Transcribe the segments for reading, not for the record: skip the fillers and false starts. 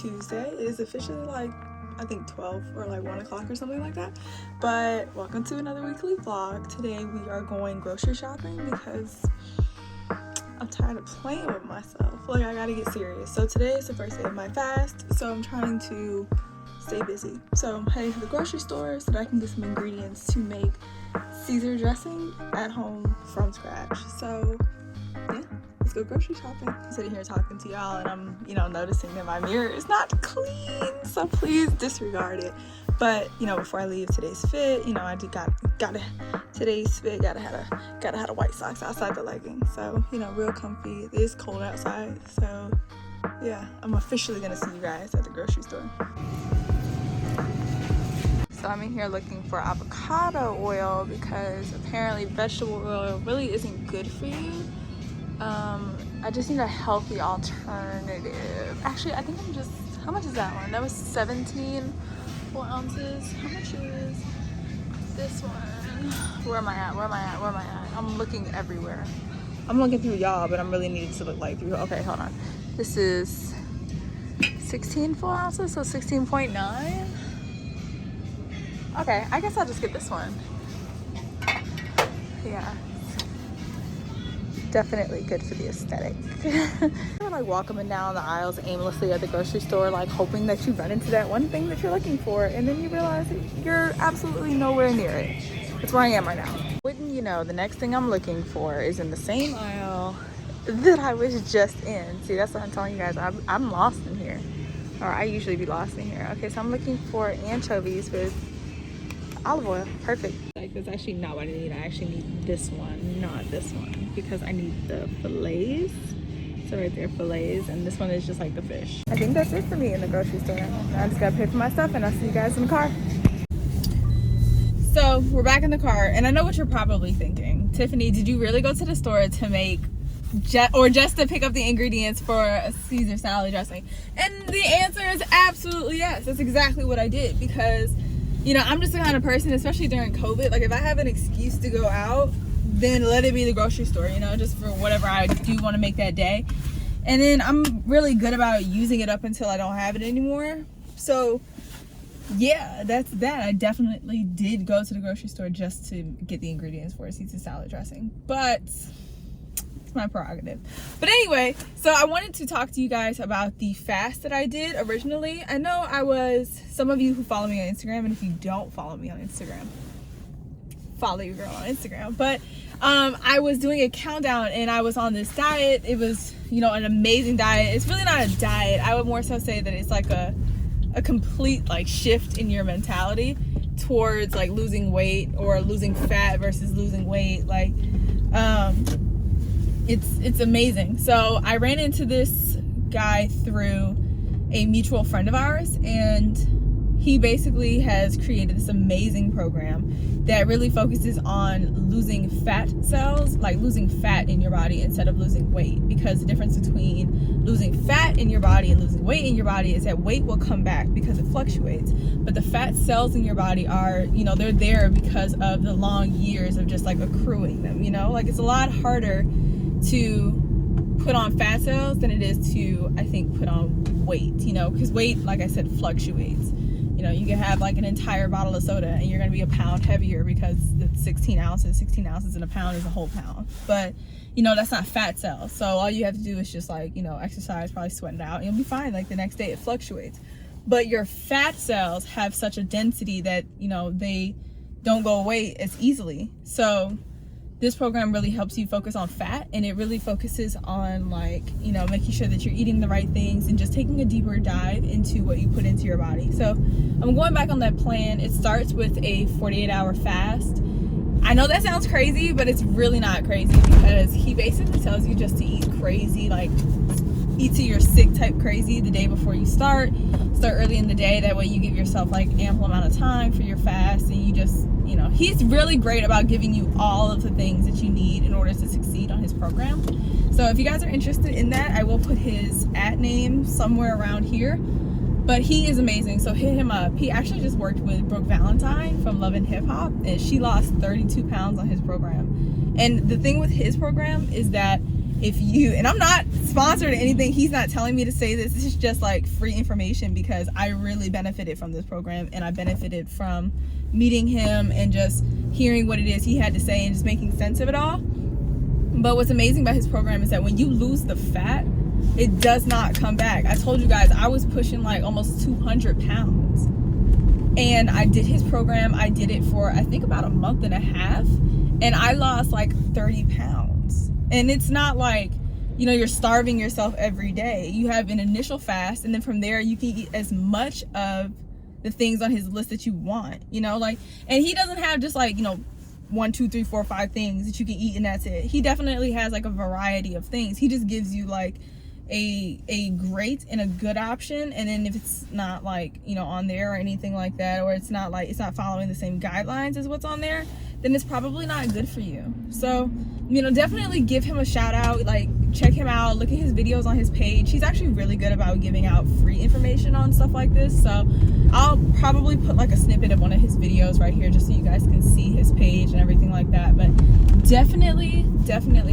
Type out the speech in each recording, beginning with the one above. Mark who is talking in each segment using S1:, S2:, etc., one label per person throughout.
S1: Tuesday. It is officially like, I think 12 or like 1 o'clock or something like that. But welcome to another weekly vlog. Today we are going grocery shopping because I'm tired of playing with myself. Like, I gotta get serious. So today is the first day of my fast, so I'm trying to stay busy. So I'm heading to the grocery store so that I can get some ingredients to make Caesar dressing at home from scratch. So yeah, let's go grocery shopping. I'm sitting here talking to y'all and I'm, noticing that my mirror is not clean, so please disregard it. But, before I leave today's fit, I do gotta today's fit, gotta have a white socks outside the leggings. So, real comfy. It is cold outside. So yeah, I'm officially gonna see you guys at the grocery store. So I'm in here looking for avocado oil because apparently vegetable oil really isn't good for you. I just need a healthy alternative. Actually, I think how much is that one? That was 17 ounces. How much is this one? Where am I at? I'm looking everywhere. I'm looking through y'all, but I'm really needing to look like through. Okay, hold on. This is 16 full ounces, so 16.9. Okay, I guess I'll just get this one. Yeah. Definitely good for the aesthetic. Or like walk up and down the aisles aimlessly at the grocery store, like hoping that you run into that one thing that you're looking for, and then you realize that you're absolutely nowhere near it. That's where I am right now. Wouldn't you know, the next thing I'm looking for is in the same aisle that I was just in. See, that's what I'm telling you guys. I'm lost in here, or I usually be lost in here. Okay, so I'm looking for anchovies with olive oil. Perfect. Like, that's actually not what I need. I actually need this one, not this one, because I need the fillets. So right there, fillets, and this one is just like the fish. I think that's it for me in the grocery store. I just gotta pay for my stuff, and I'll see you guys in the car. So we're back in the car, and I know what you're probably thinking. Tiffany, did you really go to the store to make just to pick up the ingredients for a Caesar salad dressing? And the answer is absolutely yes. That's exactly what I did, because I'm just the kind of person, especially during COVID, like if I have an excuse to go out, then let it be the grocery store, just for whatever I do want to make that day. And then I'm really good about using it up until I don't have it anymore. So yeah, that's that. I definitely did go to the grocery store just to get the ingredients for a Caesar salad dressing. But my prerogative. But anyway, so I wanted to talk to you guys about the fast that I did originally. I know some of you who follow me on Instagram, and if you don't follow me on Instagram, follow your girl on Instagram. But I was doing a countdown and I was on this diet. It was, an amazing diet. It's really not a diet. I would more so say that it's like a complete like shift in your mentality towards like losing weight or losing fat versus losing weight. Like, it's amazing. So I ran into this guy through a mutual friend of ours, and he basically has created this amazing program that really focuses on losing fat cells, like losing fat in your body instead of losing weight. Because the difference between losing fat in your body and losing weight in your body is that weight will come back because it fluctuates, but the fat cells in your body are, they're there because of the long years of just like accruing them. Like, it's a lot harder to put on fat cells than it is to, I think, put on weight, because weight, like I said, fluctuates. You can have like an entire bottle of soda and you're going to be a pound heavier because it's 16 ounces in a pound is a whole pound. But, that's not fat cells. So all you have to do is just like, exercise, probably sweat it out, and you'll be fine. Like the next day it fluctuates. But your fat cells have such a density that, they don't go away as easily. So this program really helps you focus on fat, and it really focuses on like, making sure that you're eating the right things and just taking a deeper dive into what you put into your body. So I'm going back on that plan. It starts with a 48-hour fast. I know that sounds crazy, but it's really not crazy, because he basically tells you just to eat crazy, like eat till you're sick type crazy the day before you start early in the day. That way you give yourself like ample amount of time for your fast, and you just, he's really great about giving you all of the things that you need in order to succeed on his program. So if you guys are interested in that, I will put his @name somewhere around here. But he is amazing, so hit him up. He actually just worked with Brooke Valentine from Love and Hip Hop, and she lost 32 pounds on his program. And the thing with his program is that if you, and I'm not sponsored or anything, he's not telling me to say this, this is just like free information, because I really benefited from this program, and I benefited from meeting him and just hearing what it is he had to say and just making sense of it all. But what's amazing about his program is that when you lose the fat, it does not come back. I told you guys I was pushing like almost 200 pounds, and I did his program. I did it for I think about a month and a half, and I lost like 30 pounds. And it's not like, you know, you're starving yourself every day. You have an initial fast, and then from there you can eat as much of the things on his list that you want, you know, like, and he doesn't have just like, you know, 1, 2, 3, 4, 5 things that you can eat and that's it. He definitely has like a variety of things. He just gives you like a great and a good option, and then if it's not like, you know, on there or anything like that, or it's not like, it's not following the same guidelines as what's on there, then it's probably not good for you. So, you know, definitely give him a shout out, like check him out, look at his videos on his page. He's actually really good about giving out free information on stuff like this, so I'll probably put like a snippet of one of his videos right here just so you guys can see his page and everything like that. But definitely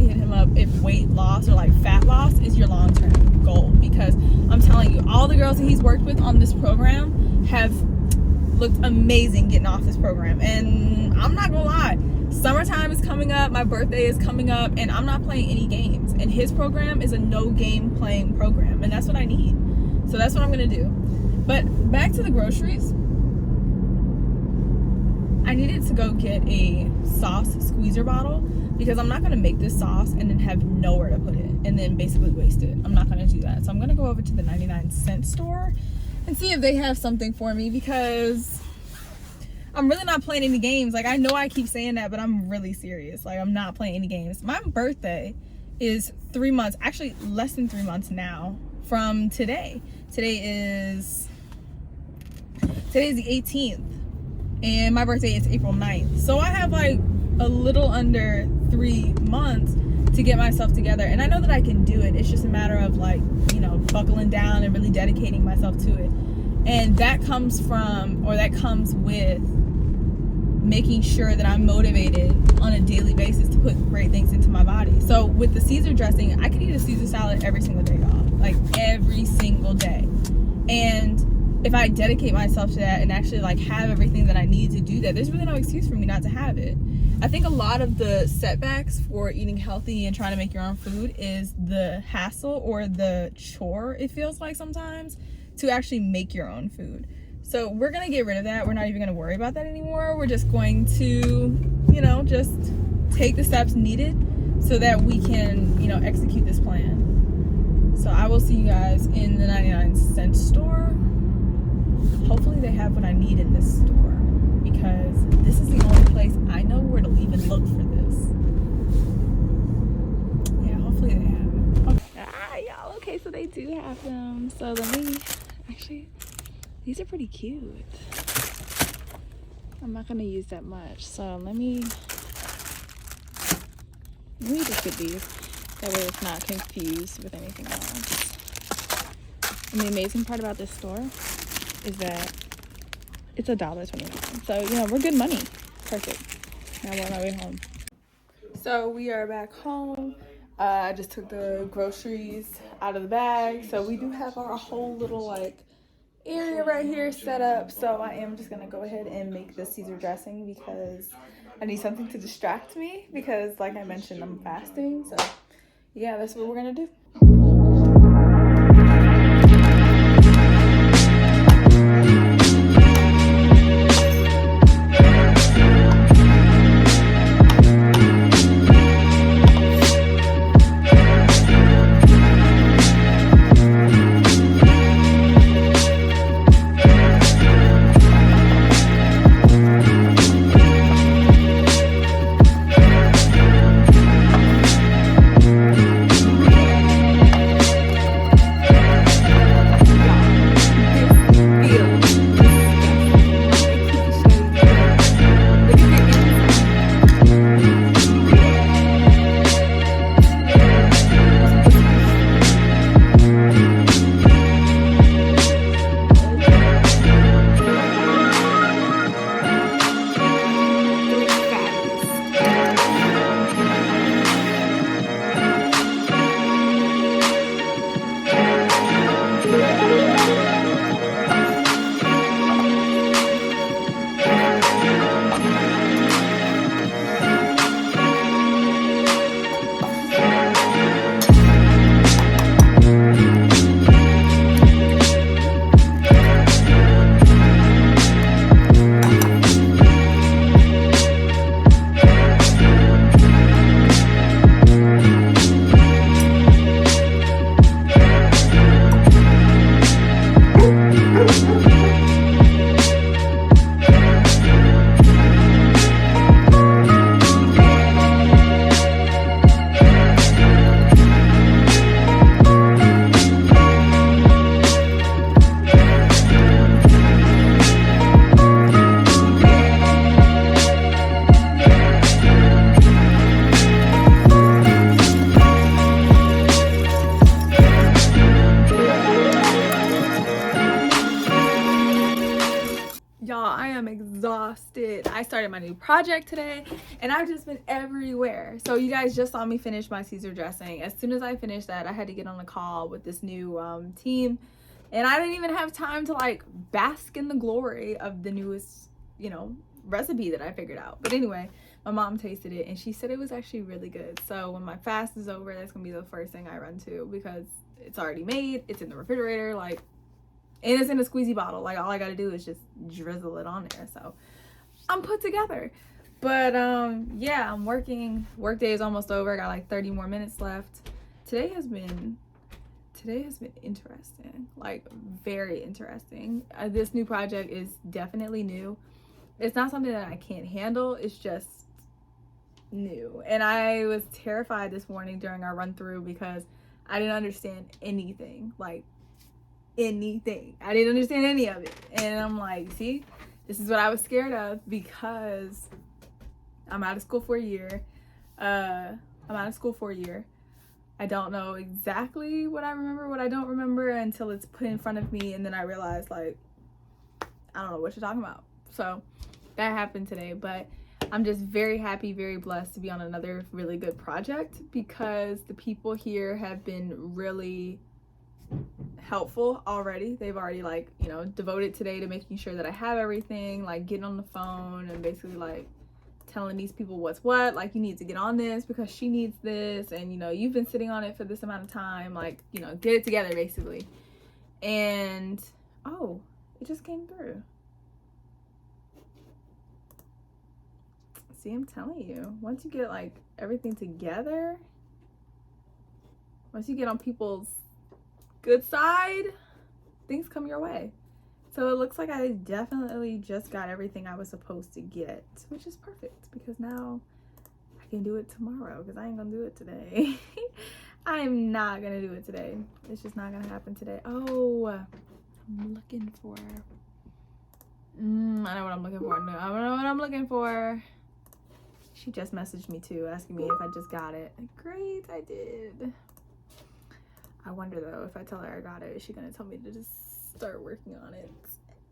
S1: hit him up if weight loss or like fat loss is your long-term goal, because I'm telling you, all the girls that he's worked with on this program have looked amazing getting off this program. And I'm not gonna lie, summertime is coming up, my birthday is coming up, and I'm not playing any games, and his program is a no game playing program, and that's what I need. So that's what I'm gonna do. But back to the groceries, I needed to go get a sauce squeezer bottle, because I'm not gonna make this sauce and then have nowhere to put it and then basically waste it. I'm not gonna do that. So I'm gonna go over to the 99-cent store and see if they have something for me, because I'm really not playing any games. Like, I know I keep saying that, but I'm really serious. Like, I'm not playing any games. My birthday is 3 months, actually less than 3 months now from today. Today's the 18th, and my birthday is April 9th. So I have like a little under 3 months to get myself together, and I know that I can do it. It's just a matter of like, you know, buckling down and really dedicating myself to it. And that comes with making sure that I'm motivated on a daily basis to put great things into my body. So with the Caesar dressing, I could eat a Caesar salad every single day, y'all. Like every single day. And if I dedicate myself to that and actually like have everything that I need to do that, there's really no excuse for me not to have it. I think a lot of the setbacks for eating healthy and trying to make your own food is the hassle or the chore, it feels like sometimes, to actually make your own food. So we're gonna get rid of that. We're not even gonna worry about that anymore. We're just going to, you know, just take the steps needed so that we can, you know, execute this plan. So I will see you guys in the 99-cent store. Hopefully they have what I need in this store, because this is the only place I know where to even look for this. Yeah, hopefully they have it. Okay. Y'all, okay, so they do have them. So let me, actually, these are pretty cute. I'm not gonna use that much, so let me just get these. That way it's not confused with anything else. And the amazing part about this store is that it's $1.29. So, you know, we're good money. Perfect. Now we're on my way home. So we are back home. I just took the groceries out of the bag. So we do have our whole little like area right here set up. So I am just gonna go ahead and make the Caesar dressing because I need something to distract me, because like I mentioned, I'm fasting. So yeah, that's what we're gonna do. y'all, I am exhausted. I started my new project today and I've just been everywhere. So you guys just saw me finish my Caesar dressing. As soon as I finished that, I had to get on a call with this new team, and I didn't even have time to like bask in the glory of the newest, you know, recipe that I figured out. But anyway, my mom tasted it and she said it was actually really good. So when my fast is over, that's gonna be the first thing I run to, because it's already made, it's in the refrigerator, like, and it's in a squeezy bottle. Like, all I gotta do is just drizzle it on there. So I'm put together. But yeah, I'm working. Work day is almost over. I got like 30 more minutes left. Today has been interesting, like very interesting. This new project is definitely new. It's not something that I can't handle. It's just new. And I was terrified this morning during our run through because I didn't understand anything. Like, anything. I didn't understand any of it. And I'm like, see, this is what I was scared of, because I'm out of school for a year. I don't know exactly what I remember, what I don't remember, until it's put in front of me, and then I realize, like, I don't know what you're talking about. So that happened today, but I'm just very happy, very blessed to be on another really good project, because the people here have been really helpful already. They've already, like, you know, devoted today to making sure that I have everything, like getting on the phone and basically like telling these people what's what, like, you need to get on this because she needs this, and you know, you've been sitting on it for this amount of time, like, you know, get it together basically. And oh, it just came through. See, I'm telling you, once you get like everything together, once you get on people's good side, things come your way. So it looks like I definitely just got everything I was supposed to get, which is perfect, because now I can do it tomorrow, because I ain't gonna do it today. I'm not gonna do it today. It's just not gonna happen today. Oh, I'm looking for, I know what I'm looking for. No, I don't know what I'm looking for. She just messaged me too, asking me if I just got it. Great, I did. I wonder though, if I tell her I got it, is she gonna tell me to just start working on it?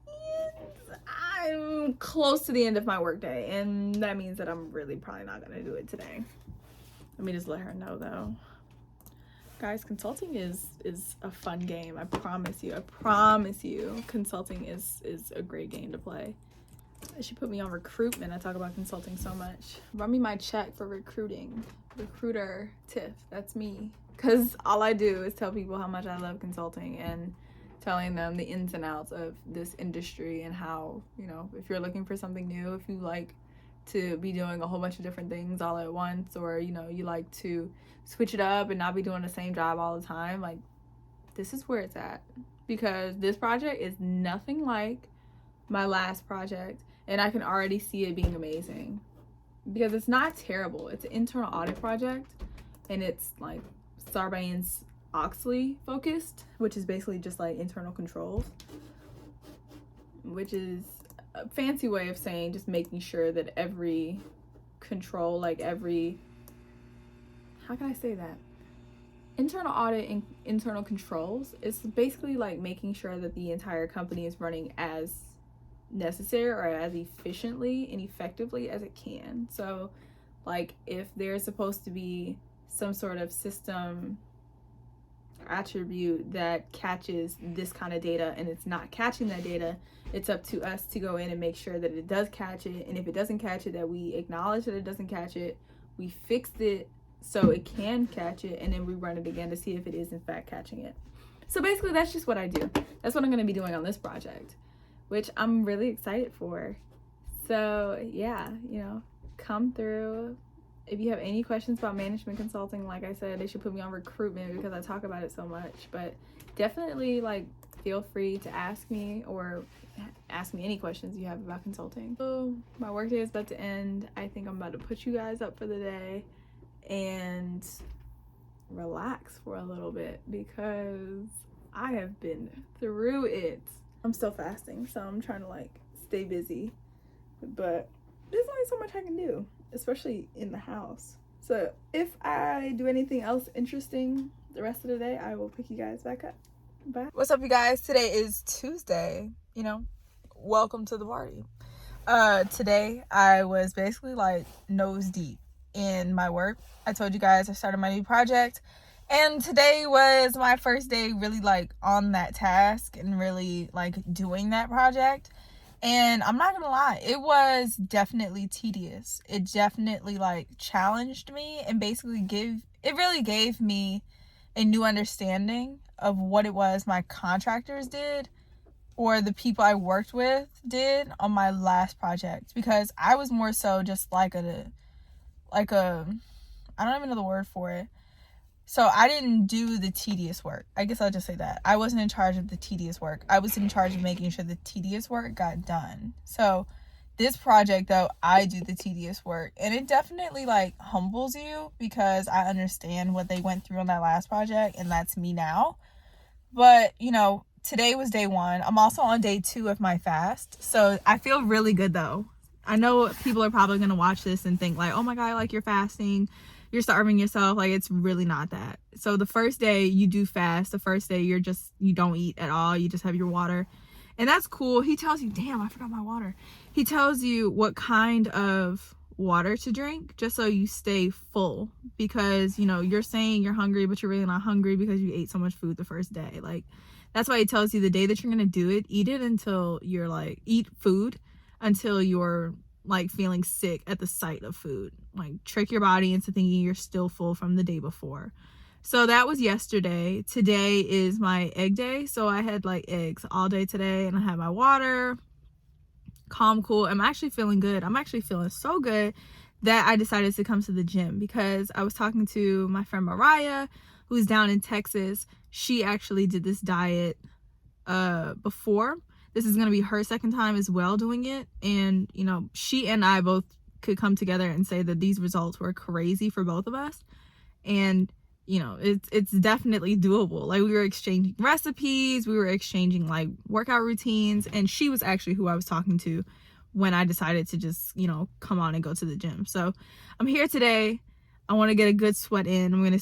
S1: And I'm close to the end of my workday, and that means that I'm really probably not gonna do it today. Let me just let her know though. Guys, consulting is a fun game. I promise you. Consulting is a great game to play. She put me on recruitment. I talk about consulting so much. Run me my check for recruiting. Recruiter Tiff, that's me. Because all I do is tell people how much I love consulting and telling them the ins and outs of this industry, and how, you know, if you're looking for something new, if you like to be doing a whole bunch of different things all at once, or, you know, you like to switch it up and not be doing the same job all the time, like, this is where it's at. Because this project is nothing like my last project, and I can already see it being amazing. Because it's not terrible. It's an internal audit project, and it's like Sarbanes-Oxley focused, which is basically just like internal controls, which is a fancy way of saying just making sure that every control, like every, how can I say that? Internal audit and internal controls is basically like making sure that the entire company is running as necessary or as efficiently and effectively as it can. So like, if there's supposed to be some sort of system attribute that catches this kind of data and it's not catching that data, it's up to us to go in and make sure that it does catch it. And if it doesn't catch it, that we acknowledge that it doesn't catch it, we fixed it so it can catch it, and then we run it again to see if it is in fact catching it. So basically that's just what I do. That's what I'm going to be doing on this project, which I'm really excited for. So yeah, you know, come through. If you have any questions about management consulting, like I said, they should put me on recruitment because I talk about it so much. But definitely, like, feel free to ask me, or ask me any questions you have about consulting. So my workday is about to end. I think I'm about to put you guys up for the day and relax for a little bit, because I have been through it. I'm still fasting, so I'm trying to like stay busy, but there's only so much I can do, especially in the house. So if I do anything else interesting the rest of the day, I will pick you guys back up. Bye. What's up, you guys? Today is Tuesday. You know, welcome to the party. Today I was basically like nose deep in my work. I told you guys I started my new project, and today was my first day really like on that task and really like doing that project. And I'm not gonna lie, it was definitely tedious. It definitely like challenged me and basically really gave me a new understanding of what it was my contractors did, or the people I worked with did on my last project, because I was more so just like a I don't even know the word for it. So I didn't do the tedious work. I guess I'll just say that. I wasn't in charge of the tedious work. I was in charge of making sure the tedious work got done. So this project, though, I do the tedious work. And it definitely, like, humbles you, because I understand what they went through on that last project, and that's me now. But, you know, today was day 1. I'm also on day 2 of my fast. So I feel really good, though. I know people are probably going to watch this and think, like, oh, my God, like, you're fasting. You're starving yourself. Like, it's really not that. So the first day you do fast. The first day you don't eat at all. You just have your water. And that's cool. He tells you, damn, I forgot my water. He tells you what kind of water to drink just so you stay full. Because, you know, you're saying you're hungry, but you're really not hungry because you ate so much food the first day. Like, that's why he tells you the day that you're going to do it, eat food until you're like feeling sick at the sight of food. Like, trick your body into thinking you're still full from the day before. So that was yesterday. Today is my egg day. So I had like eggs all day today, and I had my water. Calm, cool. I'm actually feeling good. I'm actually feeling so good that I decided to come to the gym, because I was talking to my friend Mariah, who's down in Texas. She actually did this diet before. This is going to be her second time as well doing it. And, you know, she and I both could come together and say that these results were crazy for both of us. And, you know, it's definitely doable. Like, we were exchanging recipes, we were exchanging like workout routines, and she was actually who I was talking to when I decided to just, you know, come on and go to the gym. So I'm here today. I want to get a good sweat in. I'm going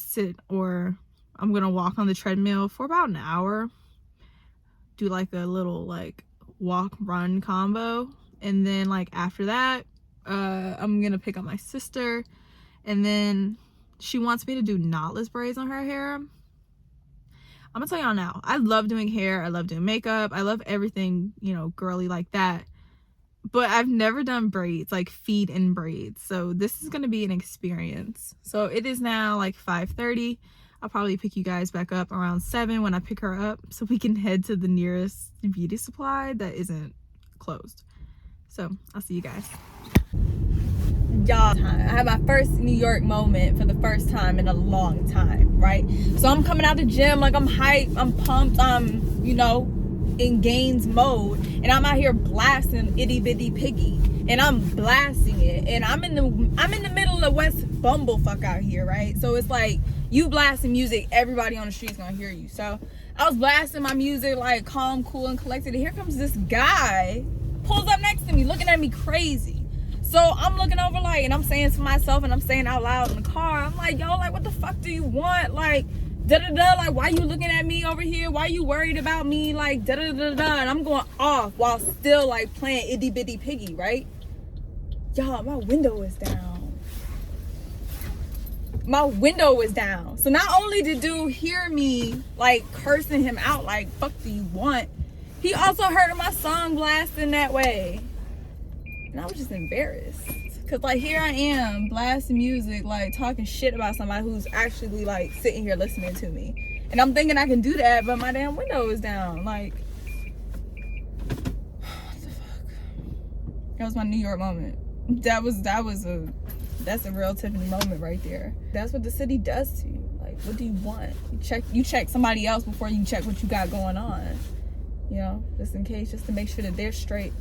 S1: to walk on the treadmill for about an hour, do like a little like walk run combo, and then like after that I'm gonna pick up my sister, and then she wants me to do knotless braids on her hair. I'm gonna tell y'all now, I love doing hair, I love doing makeup, I love everything, you know, girly like that, but I've never done braids, like feet in braids. So this is gonna be an experience. So it is now like 5:30. I'll probably pick you guys back up around 7 when I pick her up, so we can head to the nearest beauty supply that isn't closed. So I'll see you guys. Y'all, I had my first New York moment for the first time in a long time, right? So I'm coming out the gym, like, I'm hyped, I'm pumped, I'm, you know, in gains mode, and I'm out here blasting Itty Bitty Piggy, and I'm blasting it, and I'm in the middle of West Bumblefuck out here, right? So it's like, you blasting music, everybody on the street's gonna hear you. So I was blasting my music, like, calm, cool, and collected, and here comes this guy, pulls up next to me, looking at me crazy. So I'm looking over, like, and I'm saying to myself, and I'm saying out loud in the car, I'm like, yo, like, what the fuck do you want? Like, da-da-da, like, why you looking at me over here? Why you worried about me? Like, da-da-da-da, and I'm going off while still, like, playing Itty Bitty Piggy, right? Y'all, my window is down. My window was down. So not only did dude hear me like cursing him out, like, fuck do you want, he also heard my song blasting that way. And I was just embarrassed, because like, here I am blasting music, like talking shit about somebody who's actually like sitting here listening to me, and I'm thinking I can do that, but my damn window is down. Like, what the fuck? That was my New York moment. That's a real Tiffany moment right there. That's what the city does to you. Like, what do you want? You check somebody else before you check what you got going on. You know, just in case, just to make sure that they're straight.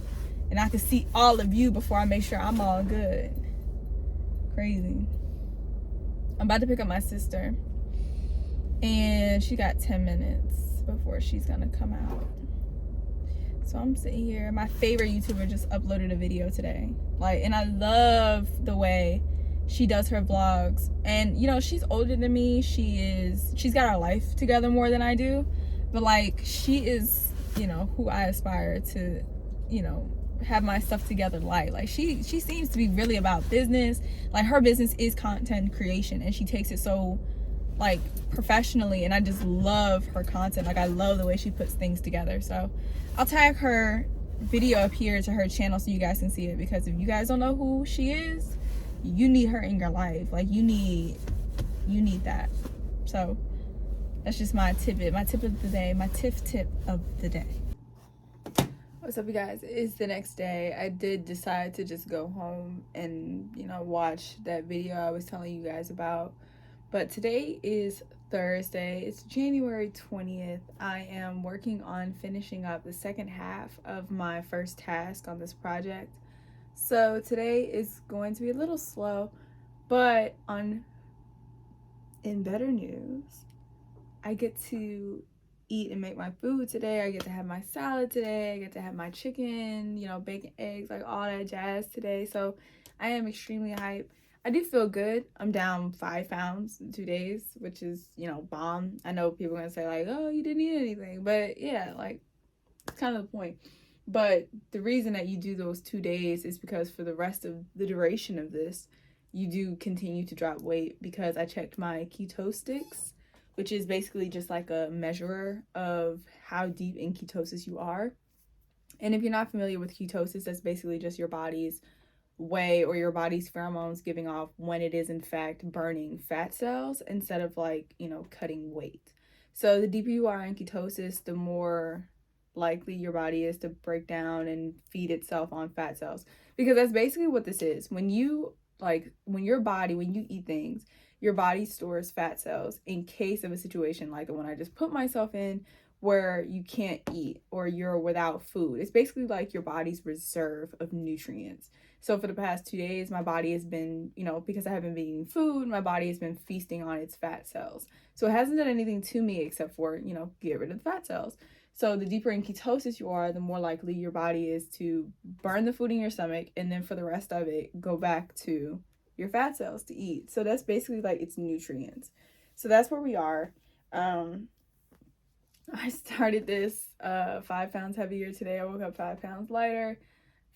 S1: And I can see all of you before I make sure I'm all good. Crazy. I'm about to pick up my sister, and she got 10 minutes before she's gonna come out. So I'm sitting here. My favorite YouTuber just uploaded a video today. Like, and I love the way she does her vlogs. And, you know, she's older than me. She's got her life together more than I do. But, like, she is, you know, who I aspire to you know, have my stuff together light. Like she seems to be really about business. Like her business is content creation, and she takes it so like professionally, and I just love her content. Like I love the way she puts things together. So I'll tag her video up here to her channel so you guys can see it, because if you guys don't know who she is, you need her in your life. Like you need that. So that's just my tidbit, my tip of the day, my tip of the day. What's up, you guys? It's the next day. I did decide to just go home and, you know, watch that video I was telling you guys about. But today is Thursday. It's January 20th. I am working on finishing up the second half of my first task on this project. So today is going to be a little slow, but in better news, I get to eat and make my food today. I get to have my salad today. I get to have my chicken, you know, bacon, eggs, like all that jazz today. So I am extremely hyped. I do feel good. I'm down 5 pounds in 2 days, which is, you know, bomb. I know people are gonna say like, oh, you didn't eat anything, but yeah, like it's kind of the point. But the reason that you do those 2 days is because for the rest of the duration of this, you do continue to drop weight, because I checked my Ketostix, which is basically just like a measurer of how deep in ketosis you are. And if you're not familiar with ketosis, that's basically just your body's way, or your body's pheromones giving off when it is in fact burning fat cells instead of, like, you know, cutting weight. So the deeper you are in ketosis, the more likely your body is to break down and feed itself on fat cells, because that's basically what this is. When you eat things, your body stores fat cells in case of a situation like the one I just put myself in, where you can't eat or you're without food. It's basically like your body's reserve of nutrients. So for the past 2 days, my body has been, you know, because I haven't been eating food, my body has been feasting on its fat cells. So it hasn't done anything to me except for, you know, get rid of the fat cells. So the deeper in ketosis you are, the more likely your body is to burn the food in your stomach, and then for the rest of it, go back to your fat cells to eat. So that's basically like its nutrients. So that's where we are. I started this 5 pounds heavier today. I woke up 5 pounds lighter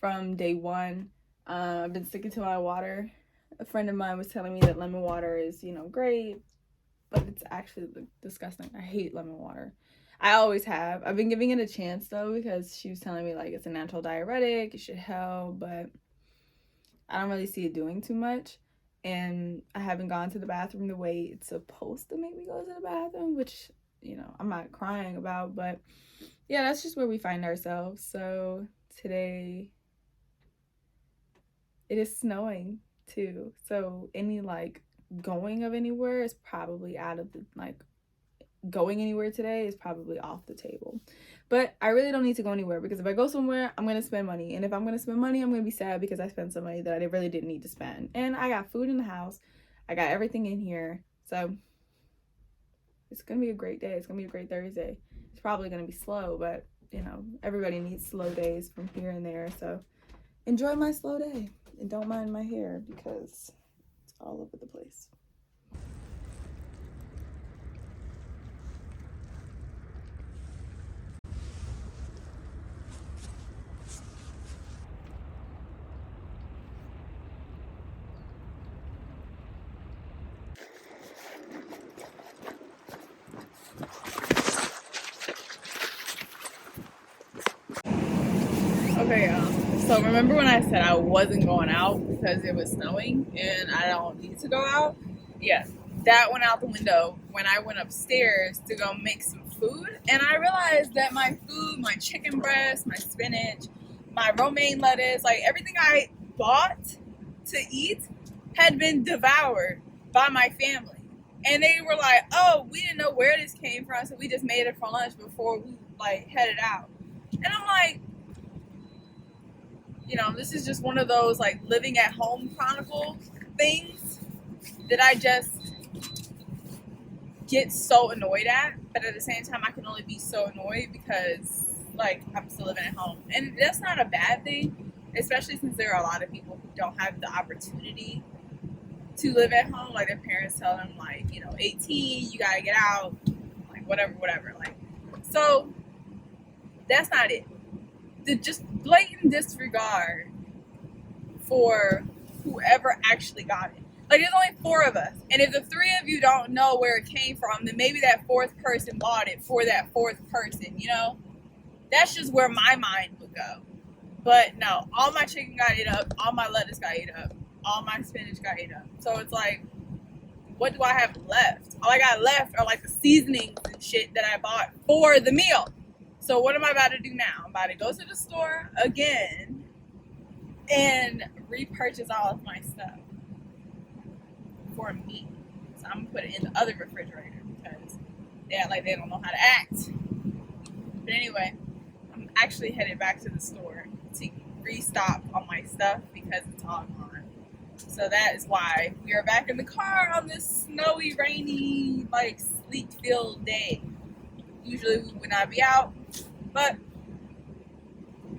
S1: from day one. I've been sticking to my water. A friend of mine was telling me that lemon water is, you know, great, but it's actually disgusting. I hate lemon water. I always have. I've been giving it a chance though, because she was telling me like it's a natural diuretic, it should help, but I don't really see it doing too much. And I haven't gone to the bathroom the way it's supposed to make me go to the bathroom, which, you know, I'm not crying about, but yeah, that's just where we find ourselves. So today it is snowing too. So any like going of anywhere is probably out of the, like, going anywhere today is probably off the table. But I really don't need to go anywhere, because if I go somewhere, I'm going to spend money. And if I'm going to spend money, I'm going to be sad because I spent some money that I really didn't need to spend. And I got food in the house. I got everything in here. So it's going to be a great day. It's going to be a great Thursday. It's probably going to be slow, but, you know, everybody needs slow days from here and there. So enjoy my slow day, and don't mind my hair because it's all over the place. Okay, so remember when I said I wasn't going out because it was snowing and I don't need to go out? Yeah, that went out the window when I went upstairs to go make some food, and I realized that my food, my chicken breast, my spinach, my romaine lettuce, like everything I bought to eat had been devoured by my family. And they were like, oh, we didn't know where this came from, so we just made it for lunch before we like headed out. And I'm like, you know, this is just one of those like living at home chronicle things that I just get so annoyed at. But at the same time, I can only be so annoyed because like I'm still living at home. And that's not a bad thing, especially since there are a lot of people who don't have the opportunity to live at home. Like their parents tell them like, you know, 18, you gotta get out, like whatever. Like, so that's not it. the just blatant disregard for whoever actually got it. Like, there's only 4 of us, and if the 3 of you don't know where it came from, then maybe that 4th person bought it for that 4th person, you know? That's just where my mind would go. But no, all my chicken got ate up, all my lettuce got ate up, all my spinach got ate up. So it's like, what do I have left? All I got left are like the seasonings and shit that I bought for the meal. So what am I about to do now? I'm about to go to the store again and repurchase all of my stuff for me. So I'm gonna put it in the other refrigerator because they act like they don't know how to act. But anyway, I'm actually headed back to the store to restock all my stuff because it's all gone. So that is why we are back in the car on this snowy, rainy, like sleet-filled day. Usually we would not be out, but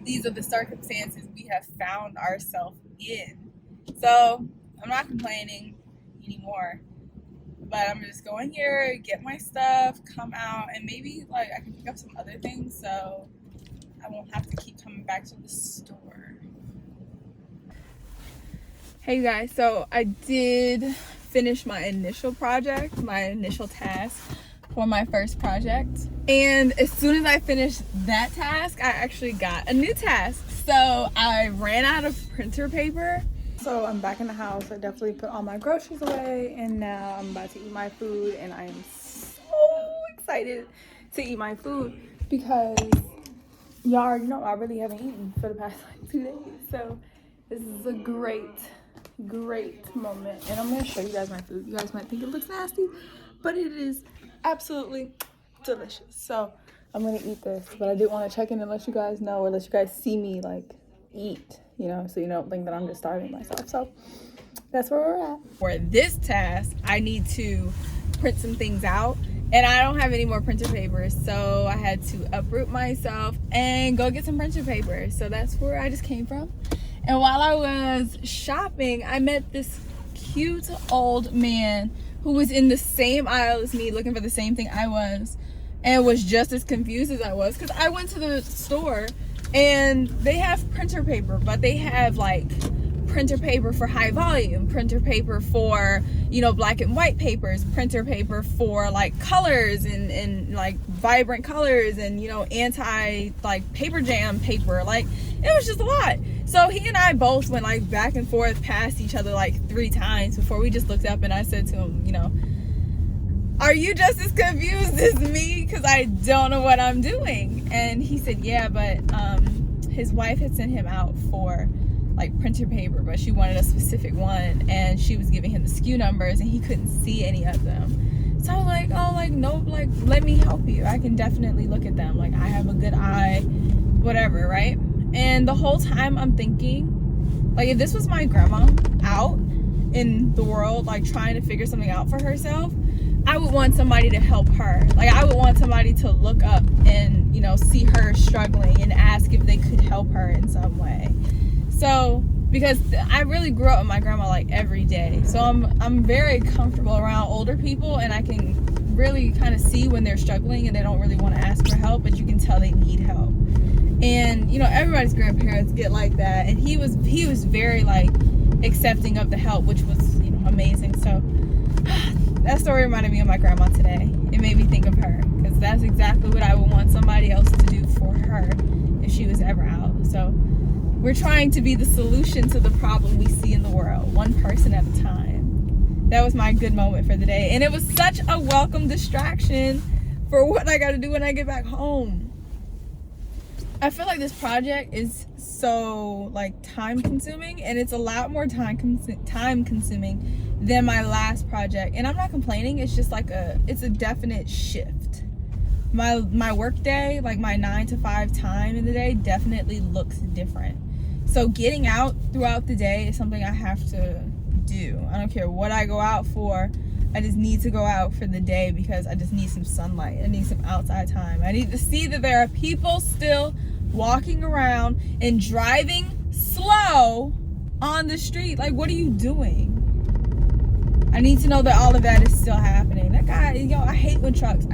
S1: these are the circumstances we have found ourselves in. So I'm not complaining anymore, but I'm just going here, get my stuff, come out, and maybe like I can pick up some other things so I won't have to keep coming back to the store. Hey guys, so I did finish my initial project, my initial task for my first project. And as soon as I finished that task, I actually got a new task. So I ran out of printer paper. So I'm back in the house. I definitely put all my groceries away, and now I'm about to eat my food, and I am so excited to eat my food because y'all already know I really haven't eaten for the past like 2 days. So this is a great moment, and I'm gonna show you guys my food. You guys might think it looks nasty, but it is absolutely delicious. So I'm gonna eat this, but I didn't want to check in and let you guys know, or let you guys see me like eat, you know, so you don't think that I'm just starving myself. So that's where we're at. For this task, I need to print some things out, and I don't have any more printer paper, so I had to uproot myself and go get some printer paper. So that's where I just came from. And while I was shopping, I met this cute old man who was in the same aisle as me, looking for the same thing I was, and was just as confused as I was, because I went to the store and they have printer paper, but they have like printer paper for high volume, printer paper for, you know, black and white papers, printer paper for like colors and like vibrant colors, and, you know, anti like paper jam paper. Like, it was just a lot. So he and I both went like back and forth past each other like 3 times before we just looked up, and I said to him, you know, are you just as confused as me? Because I don't know what I'm doing. And he said, yeah, but his wife had sent him out for like printer paper, but she wanted a specific one, and she was giving him the SKU numbers, and he couldn't see any of them. So I was like, oh, like, no, like, let me help you. I can definitely look at them. Like, I have a good eye, whatever, right? And the whole time I'm thinking, like, if this was my grandma out in the world, like, trying to figure something out for herself, I would want somebody to help her. Like, I would want somebody to look up and, you know, see her struggling and ask if they could help her in some way. So, because I really grew up with my grandma like every day. So I'm very comfortable around older people, and I can really kind of see when they're struggling and they don't really want to ask for help, but you can tell they need help. And, you know, everybody's grandparents get like that. And he was very like accepting of the help, which was, you know, amazing. So that story reminded me of my grandma today. It made me think of her, because that's exactly what I would want somebody else to do for her if she was ever out. So we're trying to be the solution to the problem we see in the world, one person at a time. That was my good moment for the day. And it was such a welcome distraction for what I got to do when I get back home. I feel like this project is so like time consuming, and it's a lot more time consuming than my last project. And I'm not complaining. It's just like it's a definite shift. My work day, like my 9 to 5 time in the day, definitely looks different. So getting out throughout the day is something I have to do. I don't care what I go out for. I just need to go out for the day because I just need some sunlight. I need some outside time. I need to see that there are people still walking around and driving slow on the street. Like, what are you doing? I need to know that all of that is still happening. That guy, yo, I hate when trucks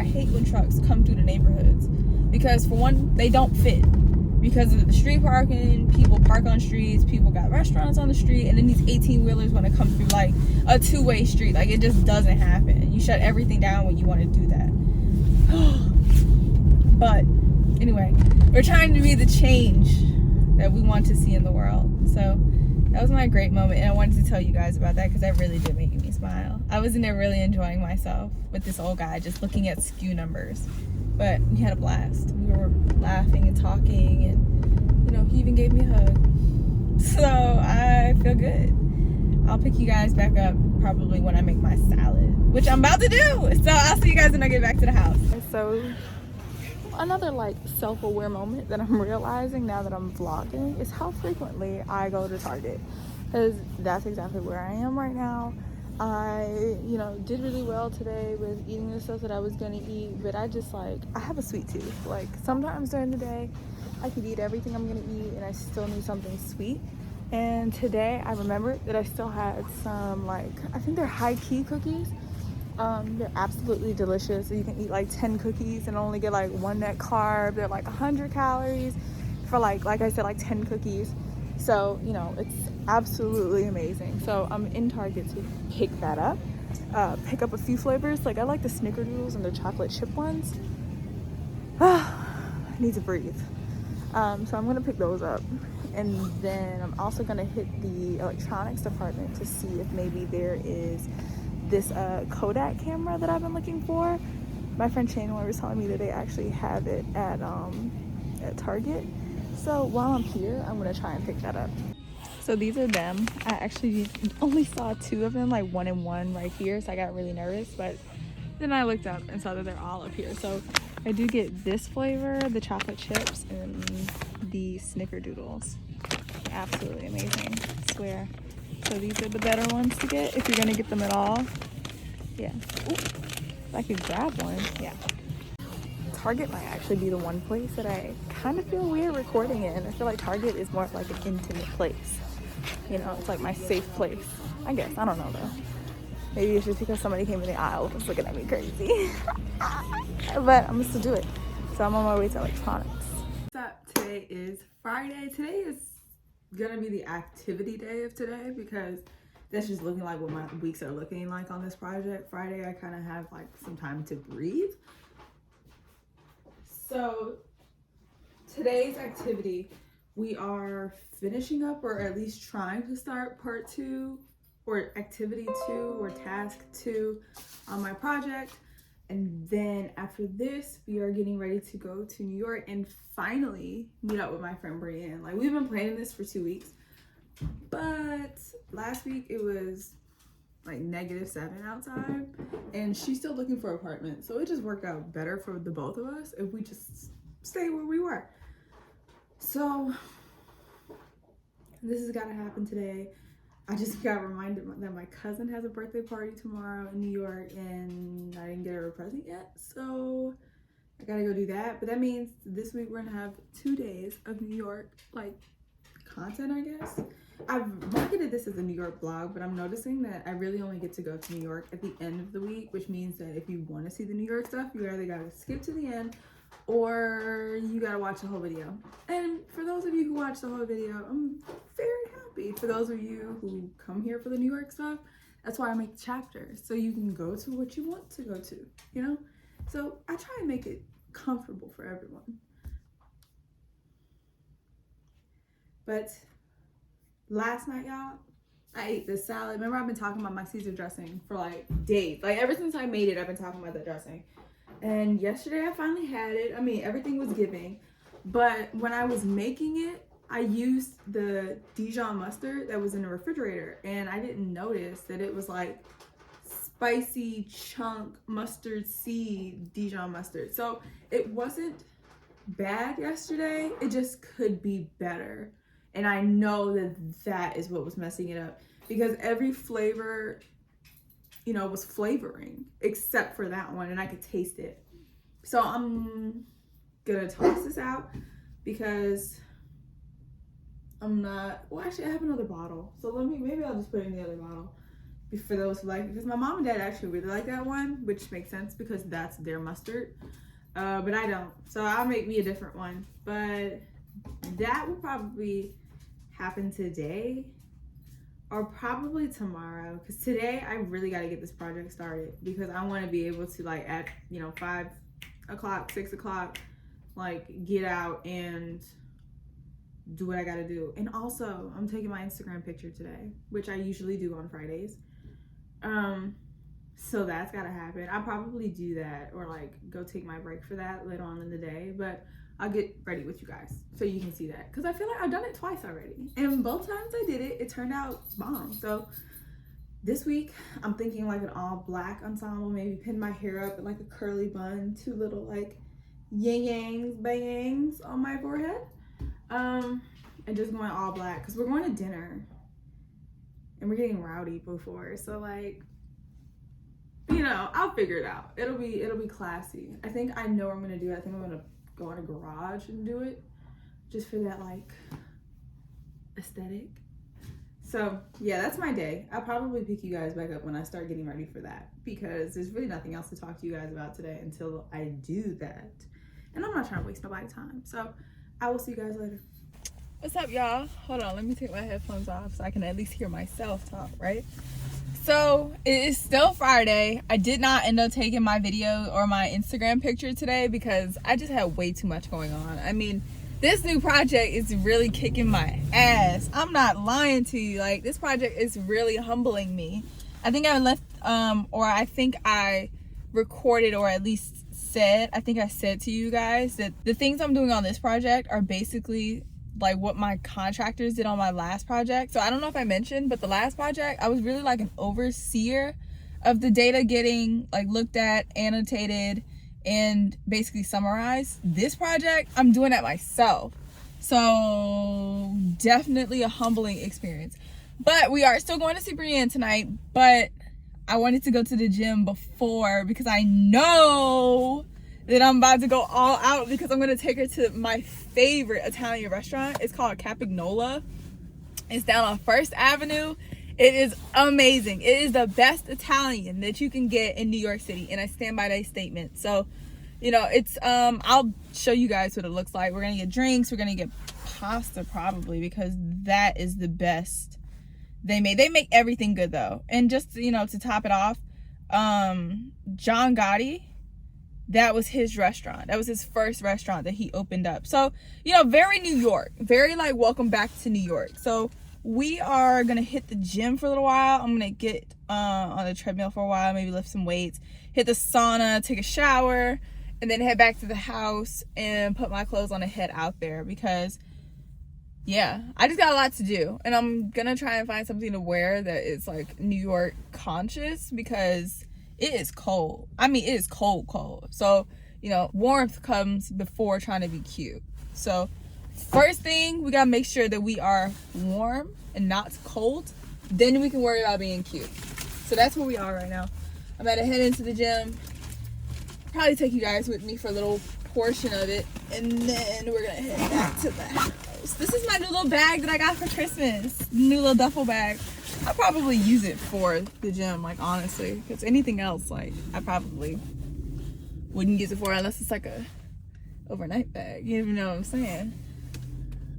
S1: come through the neighborhoods, because for one, they don't fit. because of the street parking, people park on streets, people got restaurants on the street, and then these 18-wheelers want to come through like a two-way street. Like, it just doesn't happen. You shut everything down when you want to do that. But anyway, we're trying to be the change that we want to see in the world. So that was my great moment, and I wanted to tell you guys about that because that really did make me smile. I was in there really enjoying myself with this old guy just looking at SKU numbers. But we had a blast. We were laughing and talking, and you know, he even gave me a hug. So I feel good. I'll pick you guys back up probably when I make my salad, which I'm about to do. So I'll see you guys when I get back to the house. So another like self-aware moment that I'm realizing now that I'm vlogging is how frequently I go to Target, because that's exactly where I am right now. I, you know, did really well today with eating the stuff that I was gonna eat, but I just like, I have a sweet tooth. Like, sometimes during the day I could eat everything I'm gonna eat and I still need something sweet. And today I remembered that I still had some, like, I think they're high key cookies. They're absolutely delicious. You can eat like 10 cookies and only get like 1 net carb. They're like 100 calories for like I said, like 10 cookies. So, you know, it's absolutely amazing. So I'm in Target to pick that up, pick up a few flavors. Like, I like the snickerdoodles and the chocolate chip ones. I need to breathe. So I'm gonna pick those up, and then I'm also gonna hit the electronics department to see if maybe there is this Kodak camera that I've been looking for. My friend Chandler was telling me that they actually have it at Target. So while I'm here, I'm gonna try and pick that up. So these are them. I actually only saw 2 of them, like 1 and 1 right here, so I got really nervous, but then I looked up and saw that they're all up here. So I do get this flavor, the chocolate chips, and the snickerdoodles. Absolutely amazing, I swear. So these are the better ones to get if you're gonna get them at all. Yeah. Ooh, if I could grab one, yeah. Target might actually be the one place that I kind of feel weird recording in. I feel like Target is more of like an intimate place. You know, it's like my safe place. I guess, I don't know though. Maybe it's just because somebody came in the aisle and was looking at me crazy. But I'm gonna still do it. So I'm on my way to electronics. What's up? Today is Friday. Today is gonna be the activity day of today because that's just looking like what my weeks are looking like on this project. Friday, I kind of have like some time to breathe. So today's activity, we are finishing up, or at least trying to start part 2 or activity 2 or task 2 on my project. And then after this, we are getting ready to go to New York and finally meet up with my friend Breanne. Like, we've been planning this for 2 weeks, but last week it was like -7 outside, and she's still looking for an apartment. So it just worked out better for the both of us if we just stay where we were. So this has got to happen today. I just got reminded that my cousin has a birthday party tomorrow in New York, and I didn't get her a present yet, so I gotta go do that. But that means this week we're gonna have 2 days of New York like content, I guess. I've marketed this as a New York blog, but I'm noticing that I really only get to go to New York at the end of the week, which means that if you want to see the New York stuff, you either gotta skip to the end or you gotta watch the whole video. And for those of you who watch the whole video, I'm very happy. For those of you who come here for the New York stuff, that's why I make chapters, so you can go to what you want to go to, you know? So I try and make it comfortable for everyone. But last night, y'all, I ate this salad. Remember, I've been talking about my Caesar dressing for like days. Like, ever since I made it, I've been talking about that dressing. And yesterday I finally had it. I mean, everything was giving. But when I was making it, I used the Dijon mustard that was in the refrigerator. And I didn't notice that it was like spicy chunk mustard seed Dijon mustard. So it wasn't bad yesterday. It just could be better. And I know that that is what was messing it up, because every flavor, you know, was flavoring except for that one, and I could taste it. So I'm gonna toss this out because I'm not, well, actually I have another bottle. So maybe I'll just put it in the other bottle for those who like it, because my mom and dad actually really like that one, which makes sense because that's their mustard. But I don't. So I'll make me a different one. But that will probably happen today or probably tomorrow, because today I really got to get this project started, because I want to be able to, like, at 5 o'clock, 6 o'clock, like, get out and do what I gotta do. And also, I'm taking my Instagram picture today, which I usually do on Fridays. So that's gotta happen. I'll probably do that, or like go take my break for that later on in the day, but I'll get ready with you guys so you can see that, because I feel like I've done it twice already, and both times I did it, it turned out bomb. So this week I'm thinking like an all black ensemble, maybe pin my hair up in like a curly bun, 2 little like yin yangs bangs on my forehead, and just going all black, because we're going to dinner and we're getting rowdy before, so like, I'll figure it out. It'll be classy. I think I know what I'm gonna do. I think I'm gonna go in a garage and do it, just for that like aesthetic. So yeah, that's my day. I'll probably pick you guys back up when I start getting ready for that, because there's really nothing else to talk to you guys about today until I do that, and I'm not trying to waste nobody's time. So I will see you guys later. What's up, y'all? Hold on, let me take my headphones off so I can at least hear myself talk, right? So it is still Friday. I did not end up taking my video or my Instagram picture today because I just had way too much going on. I mean, this new project is really kicking my ass. I'm not lying to you. Like, this project is really humbling me. I think I think I recorded, or at least said, I think I said to you guys that the things I'm doing on this project are basically like what my contractors did on my last project. So I don't know if I mentioned, but the last project, I was really like an overseer of the data getting like looked at, annotated, and basically summarized. This project, I'm doing that myself. So definitely a humbling experience. But we are still going to see Breanne tonight, but I wanted to go to the gym before, because I know that I'm about to go all out, because I'm going to take her to my favorite Italian restaurant. It's called Campagnola. It's down on 1st Avenue. It is amazing. It is the best Italian that you can get in New York City, and I stand by that statement. So, it's I'll show you guys what it looks like. We're going to get drinks. We're going to get pasta probably, because that is the best they make. They make everything good though. And just, to top it off, John Gotti, that was his restaurant. That was his first restaurant that he opened up. So, very New York, very like welcome back to New York. So we are going to hit the gym for a little while. I'm going to get on the treadmill for a while, maybe lift some weights, hit the sauna, take a shower, and then head back to the house and put my clothes on and head out there, because yeah, I just got a lot to do, and I'm going to try and find something to wear that is like New York conscious, because it is cold. I mean, it is cold. So, warmth comes before trying to be cute. So, first thing, we got to make sure that we are warm and not cold. Then we can worry about being cute. So, that's where we are right now. I'm about to head into the gym. Probably take you guys with me for a little portion of it. And then we're going to head back to the house. This is my new little bag that I got for Christmas. New little duffel bag. I'll probably use it for the gym, like, honestly, because anything else, like, I probably wouldn't use it for, unless it's like a overnight bag. You even know what I'm saying?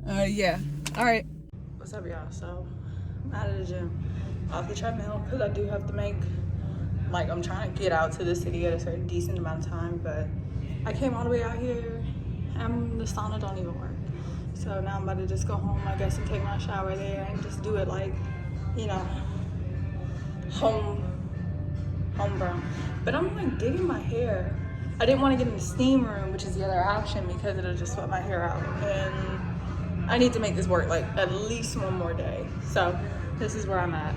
S1: Yeah. All right. What's up, y'all? So I'm out of the gym, off the treadmill, because I do have to make, like, I'm trying to get out to the city at a certain decent amount of time, but I came all the way out here, and the sauna don't even work. So now I'm about to just go home, I guess, and take my shower there and just do it like, homegrown. But I'm like digging my hair. I didn't want to get in the steam room, which is the other option, because it'll just sweat my hair out, and I need to make this work like at least one more day. So this is where I'm at.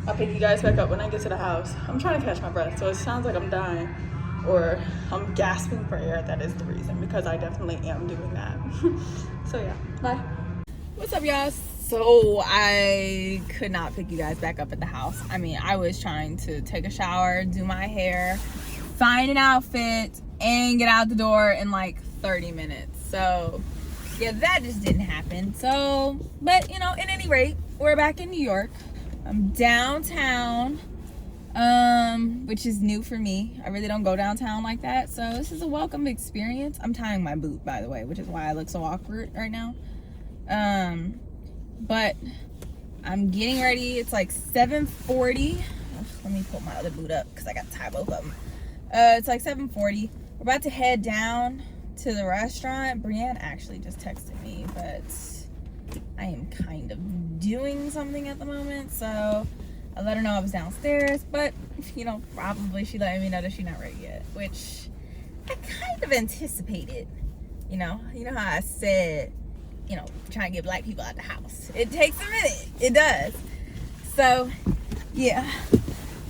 S1: I'll pick you guys back up when I get to the house. I'm trying to catch my breath, so it sounds like I'm dying or I'm gasping for air. That is the reason, because I definitely am doing that. So yeah, bye. What's up, y'all? So I could not pick you guys back up at the house. I mean, I was trying to take a shower, do my hair, find an outfit, and get out the door in like 30 minutes. So yeah, that just didn't happen. So, but at any rate, we're back in New York. I'm downtown. which is new for me. I really don't go downtown like that, so this is a welcome experience. I'm tying my boot, by the way, which is why I look so awkward right now. But I'm getting ready. It's like 7:40. Let me pull my other boot up because I got to tie both of them. It's like 7:40. We're about to head down to the restaurant. Breanne actually just texted me, but I am kind of doing something at the moment, so I let her know I was downstairs, but you know, probably she let me know that she's not ready yet, which I kind of anticipated. You know how I said, you know, trying to get black people out the house. It takes a minute. It does. So yeah,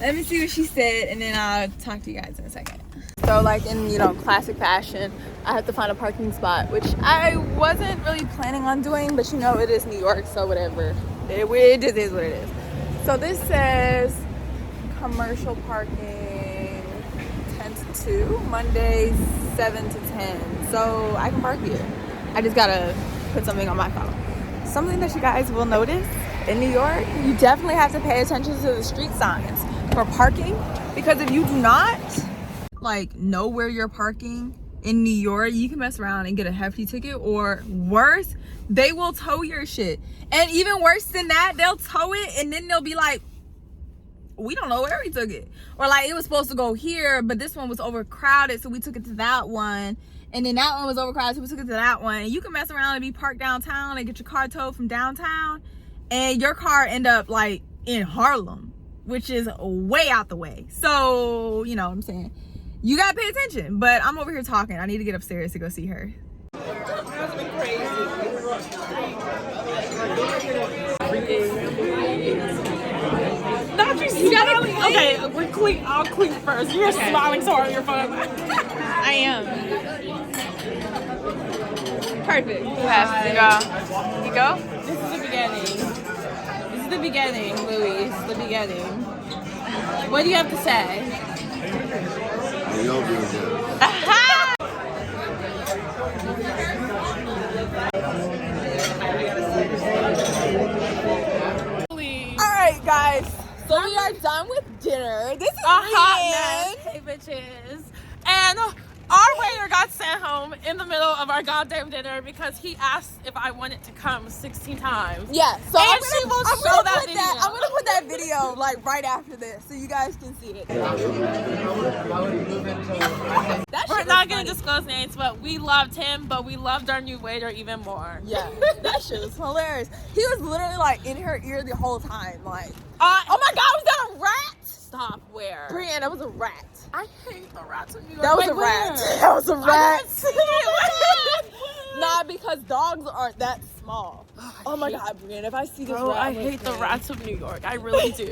S1: let me see what she said, and then I'll talk to you guys in a second. So like in, you know, classic fashion, I have to find a parking spot, which I wasn't really planning on doing, but you know, it is New York, so whatever. It just is what it is. So this says commercial parking 10 to 2, Mondays 7 to 10. So I can park here. I just gotta put something on my phone. Something that you guys will notice in New York, you definitely have to pay attention to the street signs for parking, because if you do not like know where you're parking in New York, you can mess around and get a hefty ticket, or worse, they will tow your shit. And even worse than that, they'll tow it and then they'll be like, we don't know where we took it, or like it was supposed to go here, but this one was overcrowded, so we took it to that one, and then that one was overcrowded, so we took it to that one. And you can mess around and be parked downtown and get your car towed from downtown, and your car end up like in Harlem, which is way out the way. So you know what I'm saying, you gotta pay attention. But I'm over here talking. I need to get upstairs to go see her.
S2: You gotta, okay, we're clean. I'll clean first. You're smiling so hard on your phone.
S1: I am. Perfect. Yes, you go.
S2: This is the beginning. This is the beginning, Louis. This is the beginning. What do you have to say?
S1: Alright guys, so we are done with dinner. This is
S2: A hot
S1: Breanne.
S2: mess. Hey bitches. And our waiter got sent home in the middle of our goddamn dinner because he asked if I wanted to come 16 times.
S1: Yeah, so
S2: And
S1: I'm
S2: she will
S1: gonna
S2: show
S1: put
S2: that video.
S1: I'm gonna put that video like right after this so you guys can see it.
S2: We're not gonna disclose names, but we loved him, but we loved our new waiter even more.
S1: Yeah, that shit was hilarious. He was literally like in her ear the whole time, like, oh my god, was that a rat?
S2: Stop, where?
S1: Breanne, that was a rat.
S2: I hate the rats in New York.
S1: That was
S2: Wait,
S1: a rat.
S2: where?
S1: That was a
S2: I
S1: rat.
S2: didn't see it.
S1: Nah, because dogs aren't that small. Oh my god, Breanne, if I see this
S2: Bro,
S1: rat,
S2: I hate the rats of New York. I really do.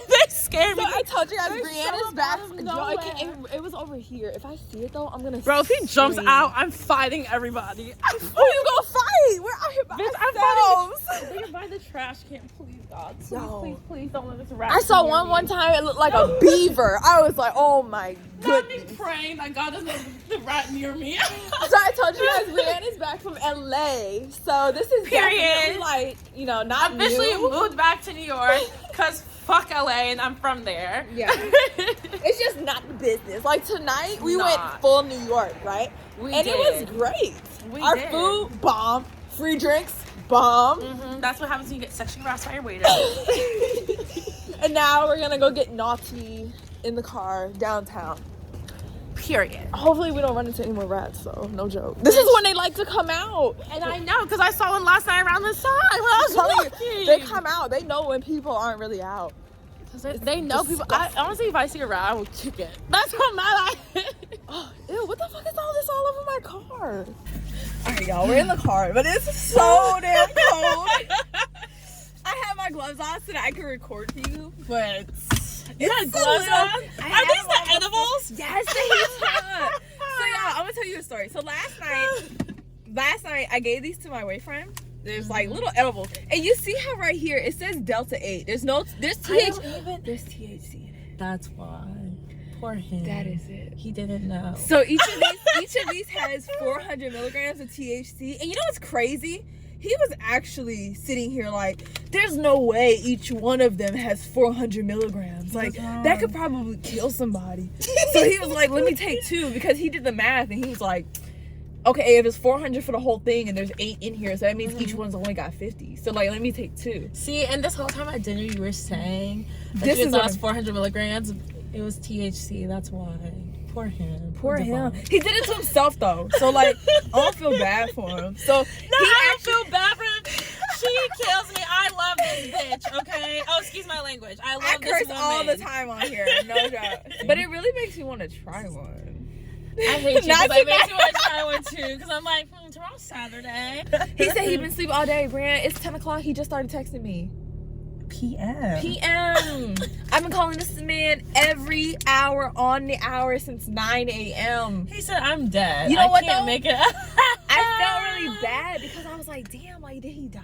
S2: They scare
S1: So
S2: me.
S1: I told you guys,
S2: They're
S1: Breanne
S2: so
S1: is back.
S2: out of
S1: Yo,
S2: nowhere.
S1: it was over here. If I see it though, I'm gonna.
S2: Bro, if he jumps
S1: scream.
S2: out, I'm fighting everybody.
S1: Who you gonna fight? We're out here by
S2: Bitch, I'm
S1: ourselves.
S2: fighting. We're by the trash can. Please, God. Please,
S1: Yo.
S2: please don't let this rat.
S1: I saw
S2: near me.
S1: one time. It looked like a beaver. I was like, oh my
S2: Not me
S1: goodness.
S2: praying that God doesn't let the rat near me.
S1: So I told you guys, Breanne is back from LA. So this is
S2: Period.
S1: definitely like, you know, not
S2: Officially
S1: new.
S2: moved back to New York because fuck LA and I'm from there.
S1: Yeah. It's just not the business. Like tonight, we went
S2: Not.
S1: full New York, right?
S2: We
S1: and
S2: did.
S1: it was great.
S2: We
S1: Our
S2: did.
S1: food, bomb. Free drinks, bomb.
S2: That's what happens when you get sexually harassed by your waiter.
S1: And now we're gonna go get naughty in the car downtown.
S2: Period.
S1: Hopefully we don't run into any more rats, though. No joke. This is when they like to come out.
S2: And I know because I saw one last night around this time when I was
S1: Telling
S2: walking.
S1: you, they come out. They know when people aren't really out.
S2: They know people. Honestly, if I see a rat, I will kick it. That's what my life.
S1: Oh, ew, what the fuck is all this all over my car? Alright, y'all, we're in the car, but it's so damn cold. I have my gloves on so that I can record for you, but
S2: You got
S1: it's
S2: gloves
S1: a
S2: on?
S1: little- I
S2: Are
S1: have
S2: these
S1: them
S2: the
S1: on
S2: edibles?
S1: Yes, they are. So y'all, I'm gonna tell you a story. So last night I gave these to my boyfriend. There's like little edibles, and you see how right here it says Delta 8. There's THC. There's THC in it.
S2: That's why. Poor him.
S1: That is it.
S2: He didn't know.
S1: So each of these has 400 milligrams of THC, and you know what's crazy? he was actually sitting here like, there's no way each one of them has 400 milligrams. Like, that could probably kill somebody. So he was like, let me take 2, because he did the math and he was like, okay, if it's 400 for the whole thing and there's 8 in here, so that means each one's only got 50. So like, let me take 2.
S2: See, and this whole time at dinner you were saying
S1: this is
S2: lost 400 milligrams. It was THC. That's why. Poor him.
S1: Poor him. He did it to himself though. So like, I don't feel bad for him. So
S2: I feel bad for him. She kills me. I love this bitch. Okay. Oh, excuse my language. I love this
S1: curse
S2: woman
S1: all the time on here. No joke. But it really makes me want to try one.
S2: I hate you because I make you want to try one too. Because I'm like, tomorrow's Saturday.
S1: He said he'd been sleeping all day. Breanne, it's 10 o'clock. He just started texting me. PM. I've been calling this man every hour on the hour since 9 a.m.
S2: He said, I'm dead.
S1: You know what,
S2: can't
S1: though?
S2: Make it.
S1: I felt really bad because I was like, damn, like, did he die?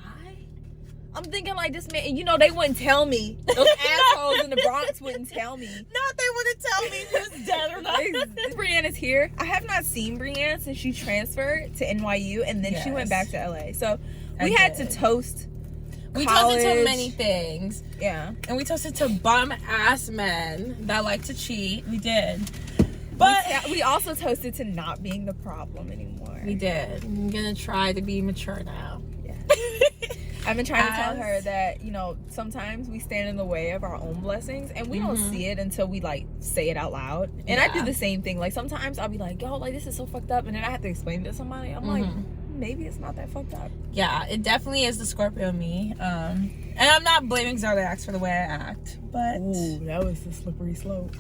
S1: I'm thinking like this man, you know, they wouldn't tell me. Those assholes in the Bronx wouldn't tell me.
S2: No, they wouldn't tell me if he was dead or not.
S1: Breanne is here. I have not seen Breanne since she transferred to NYU and then she went back to LA. So we had to toast.
S2: We
S1: college.
S2: toasted to many things.
S1: Yeah.
S2: And we toasted to bum ass men that like to cheat. We did. But
S1: we also toasted to not being the problem anymore.
S2: We did. I'm gonna try to be mature now.
S1: Yeah. I've been trying to tell her that, you know, sometimes we stand in the way of our own blessings and we don't see it until we like say it out loud. And I do the same thing. Like sometimes I'll be like, yo, like this is so fucked up, and then I have to explain it to somebody. I'm like, maybe it's not that fucked up.
S2: Yeah, it definitely is the Scorpio me. And I'm not blaming zodiacs for the way I act, but
S1: ooh, that was the slippery slope.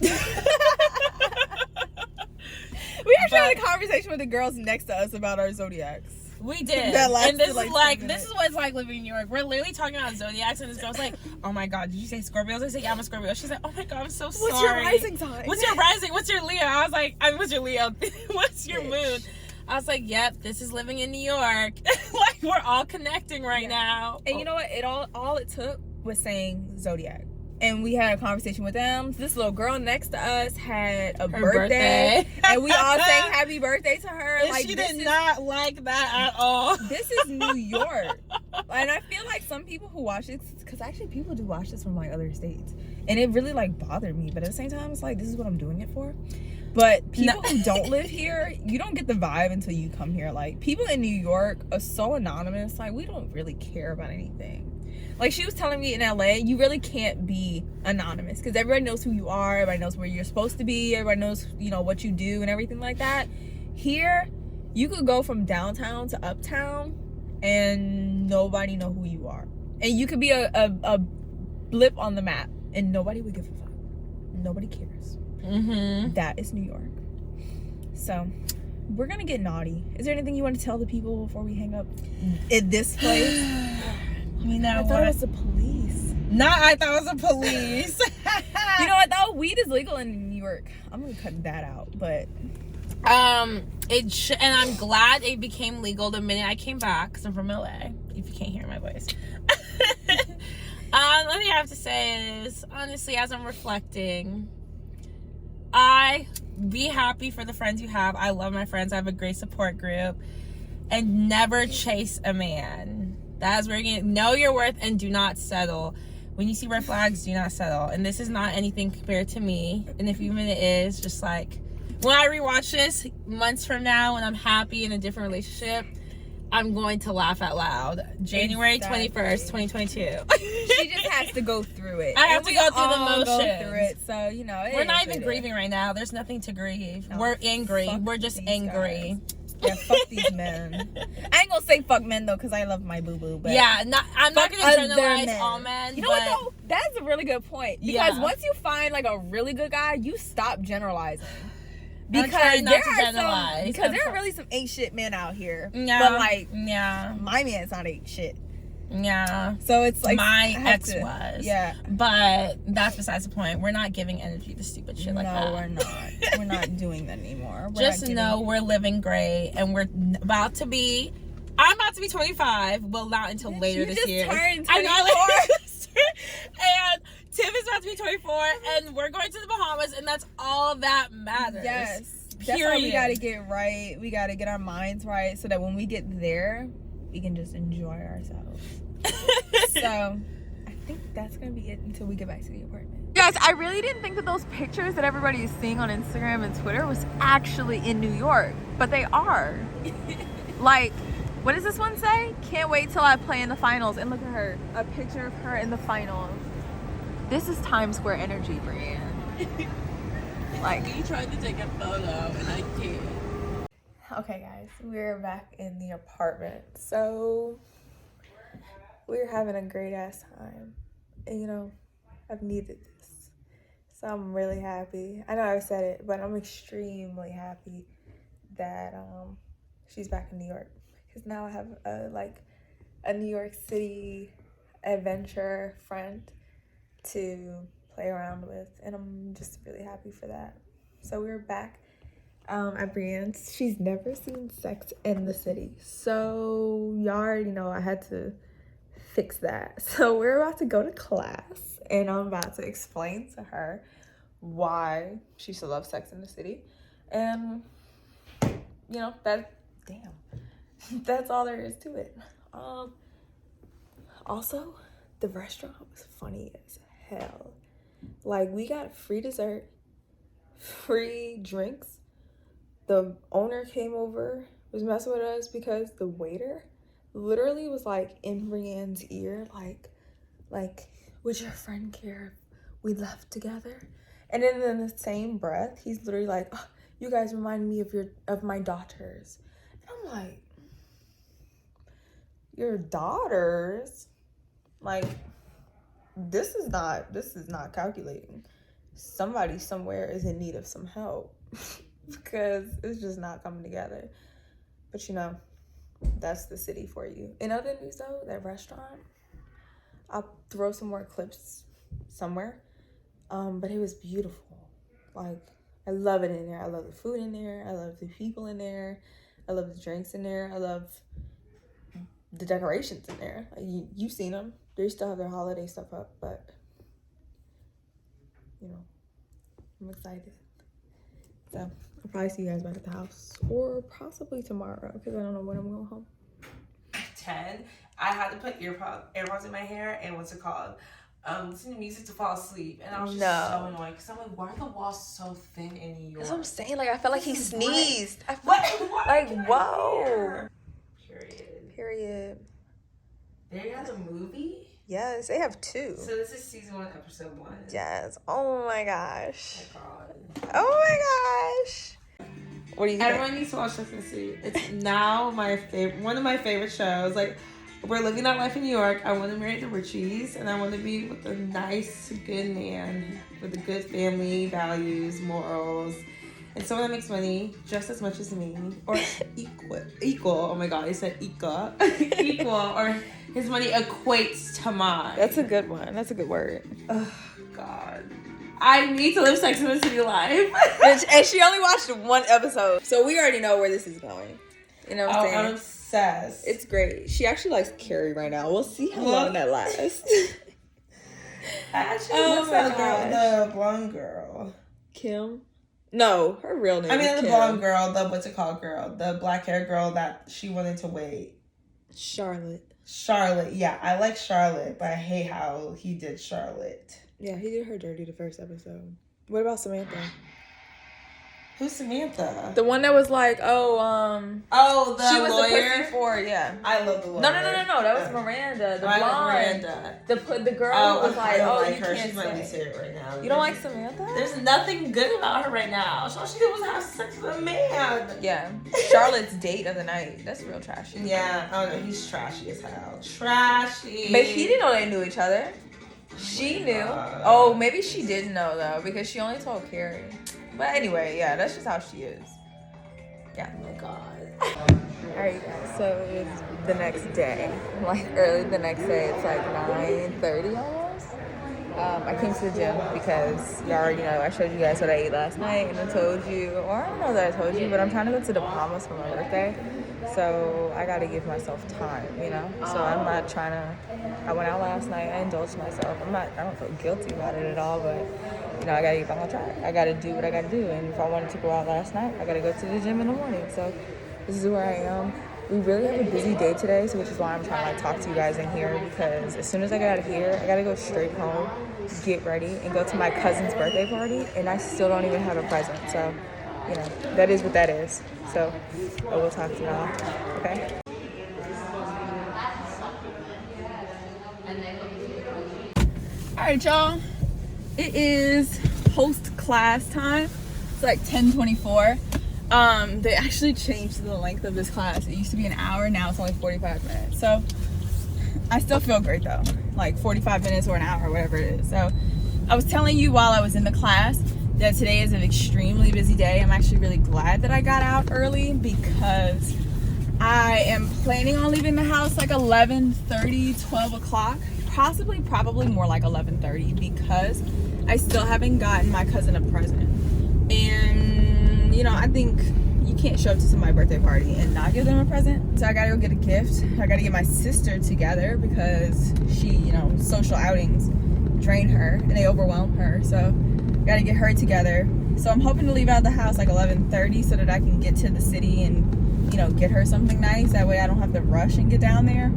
S1: We actually had a conversation with the girls next to us about our zodiacs.
S2: We did.
S1: And
S2: this is like this is what it's like living in New York. We're literally talking about zodiacs, and this girl's like, oh my god, did you say Scorpios? I said, yeah, I'm a Scorpio. She's like, oh my god, I'm so sorry.
S1: What's your rising sign?
S2: What's your rising? What's your Leo? I was like, what's your Leo? What's your moon? I was like, yep, this is living in New York. Like, we're all connecting right now.
S1: And you know what? It all it took was saying zodiac. And we had a conversation with them. This little girl next to us had her birthday. And we all sang happy birthday to her.
S2: And
S1: like,
S2: she did not like that at all.
S1: This is New York. And I feel like some people who watch this, because actually people do watch this from like other states. And it really like bothered me. But at the same time, it's like, this is what I'm doing it for. But people who don't live here, you don't get the vibe until you come here. Like, people in New York are so anonymous. Like, we don't really care about anything. Like, she was telling me in LA, you really can't be anonymous because everybody knows who you are. Everybody knows where you're supposed to be. Everybody knows, you know, what you do and everything like that. Here, you could go from downtown to uptown and nobody know who you are. And you could be a blip on the map and nobody would give a fuck. Nobody cares. That is New York. So we're gonna get naughty. Is there anything you want to tell the people before we hang up in this place? I thought it was the police.
S2: I thought it was the police.
S1: You know what though? Weed is legal in New York. I'm gonna cut that out, but
S2: and I'm glad it became legal the minute I came back because I'm from LA. If you can't hear my voice. One thing I have to say is, honestly, as I'm reflecting, be happy for the friends you have. I love my friends. I have a great support group. And never chase a man. That is where you're gonna know your worth and do not settle. When you see red flags, do not settle. And this is not anything compared to me. And if even it is, just like, when I rewatch this months from now, when I'm happy in a different relationship, I'm going to laugh out loud. January 21st, 2022.
S1: She just has to go through it.
S2: I have to go through the motions.
S1: Go through it, so, you know.
S2: We're not even grieving right now. There's nothing to grieve. No, we're angry. We're just angry.
S1: Guys. Yeah, fuck these men. I ain't gonna say fuck men though, because I love my boo boo. But
S2: yeah, I'm not gonna generalize all men.
S1: You know what though? That's a really good point. Because once you find like a really good guy, you stop generalizing. Because there are really some ain't shit men out here. Yeah. But like, my man's not ain't shit.
S2: Yeah.
S1: So it's like
S2: my ex was.
S1: Yeah.
S2: But that's besides the point. We're not giving energy to stupid shit like that.
S1: No, we're not. We're not doing that anymore.
S2: Just know we're living great and we're about to be. I'm about to be 25. Well, not until later this year.
S1: Turned 24.
S2: I know. And Tim is about to be 24, and we're going to the Bahamas, and that's all that matters.
S1: Yes. That's why we gotta get right. We gotta get our minds right so that when we get there, we can just enjoy ourselves. So I think that's gonna be it until we get back to the apartment. Guys, I really didn't think that those pictures that everybody is seeing on Instagram and Twitter was actually in New York, but they are. Like, what does this one say? Can't wait till I play in the finals. And look at her, a picture of her in the finals. This is Times Square energy, Breanne. Like,
S2: You tried to take a photo and I can't.
S1: okay guys, we're back in the apartment. So we're having a great ass time. And you know, I've needed this. So I'm really happy. I know I've said it, but I'm extremely happy that she's back in New York. Because now I have a New York City adventure friend to play around with, and I'm just really happy for that. So we're back at Breanne's. She's never seen Sex in the City, so y'all already know I had to fix that. So we're about to go to class, and I'm about to explain to her why she should love Sex in the City, and you know that's all there is to it. Also, the restaurant was funny as hell. Like, we got free dessert, free drinks. The owner came over, was messing with us because the waiter literally was like in Breanne's ear, like, would your friend care if we left together? And then in the same breath, he's literally like, oh, you guys remind me of my daughters. And I'm like, your daughters? Like, this is not calculating. Somebody somewhere is in need of some help because it's just not coming together. But you know, that's the city for you. In other news though, that restaurant, I'll throw some more clips somewhere. But it was beautiful. Like, I love it in there. I love the food in there. I love the people in there. I love the drinks in there. I love the decorations in there. Like, you've seen them. They still have their holiday stuff up, but you know, I'm excited. So I'll probably see you guys back at the house, or possibly tomorrow, because I don't know when I'm going home.
S2: 10, I had to put AirPods in my hair and what's it called? Listen to music to fall asleep, and I was just so annoyed because I'm like, why are the walls so thin in New York?
S1: That's what I'm saying. Like, I felt like he sneezed. I felt
S2: What?
S1: like, whoa.
S2: Period. They have a movie?
S1: Yes, they have 2.
S2: So this is season 1, episode 1.
S1: Yes. Oh my gosh.
S2: Oh my God.
S1: Oh my gosh. What do you think?
S2: Everyone needs to watch Sex and the City. It's now one of my favorite shows. Like, we're living that life in New York. I want to marry the Richies, and I want to be with a nice, good man with a good family, values, morals, and someone that makes money just as much as me, or equal. Oh my God, I said equal. Equal, or his money equates to mine.
S1: That's a good one. That's a good word.
S2: Oh God. I need to live Sex and the City life.
S1: And she only watched 1 episode, so we already know where this is going. You know what I'm saying?
S2: I'm obsessed.
S1: It's great. She actually likes Carrie right now. We'll see how long that lasts.
S2: I actually love that girl, the blonde girl.
S1: Kim? No, her real name is
S2: the
S1: Kim.
S2: blonde girl, the what's it called girl, the black hair girl that she wanted to wait.
S1: Charlotte,
S2: yeah, I like Charlotte, but I hate how he did Charlotte.
S1: Yeah, he did her dirty the first episode. What about Samantha?
S2: Who's Samantha?
S1: The one that was like,
S2: the
S1: she was
S2: lawyer.
S1: The pussy for, yeah.
S2: I love the lawyer.
S1: No. That was Miranda, the blonde.
S2: Miranda.
S1: The girl was like,
S2: I don't like
S1: you
S2: her.
S1: can't
S2: She's my
S1: say.
S2: favorite right now.
S1: You don't like Samantha?
S2: There's nothing good about her right now. All she did was have sex with a man.
S1: Yeah. Charlotte's date of the night. That's real trashy.
S2: Yeah. Oh no, he's trashy as hell. Trashy.
S1: But he didn't know they knew each other. She knew. Oh, maybe she didn't know though, because she only told Carrie. But anyway, yeah, that's just how she is. Yeah.
S2: Oh my God.
S1: Alright guys, so it's the next day. Like early the next day, it's like 9:30 almost. I came to the gym because you already know I showed you guys what I ate last night, and I told you, or I don't know that I told you, but I'm trying to go to the Bahamas for my birthday. So I gotta give myself time, you know? So I'm not trying to, I went out last night, I indulged myself. I don't feel guilty about it at all, but you know, I gotta get back on track. I gotta do what I gotta do. And if I wanted to go out last night, I gotta go to the gym in the morning. So this is where I am. we really have a busy day today, so which is why I'm trying to like talk to you guys in here, because as soon as I get out of here, I gotta go straight home, get ready, and go to my cousin's birthday party, and I still don't even have a present. So, you know, that is what that is. So I will talk to y'all. Okay. All right, y'all. It is post-class time. It's like 10:24. They actually changed the length of this class. It used to be an hour, now it's only 45 minutes. So I still feel great though, like 45 minutes or an hour, whatever it is. So I was telling you while I was in the class that today is an extremely busy day. I'm actually really glad that I got out early because I am planning on leaving the house like 11:30, 12 o'clock, probably more like 11:30, because I still haven't gotten my cousin a present. And you know, I think you can't show up to somebody's birthday party and not give them a present. So I gotta go get a gift. I gotta get my sister together because she, you know, social outings drain her and they overwhelm her. So gotta get her together. So I'm hoping to leave out the house like 11:30 so that I can get to the city and, you know, get her something nice. That way I don't have to rush and get down there.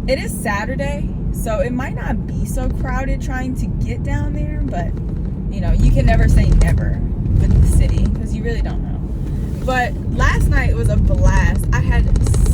S1: It is Saturday, so it might not be so crowded trying to get down there, but you know, you can never say never with the city because you really don't know. But last night was a blast. I had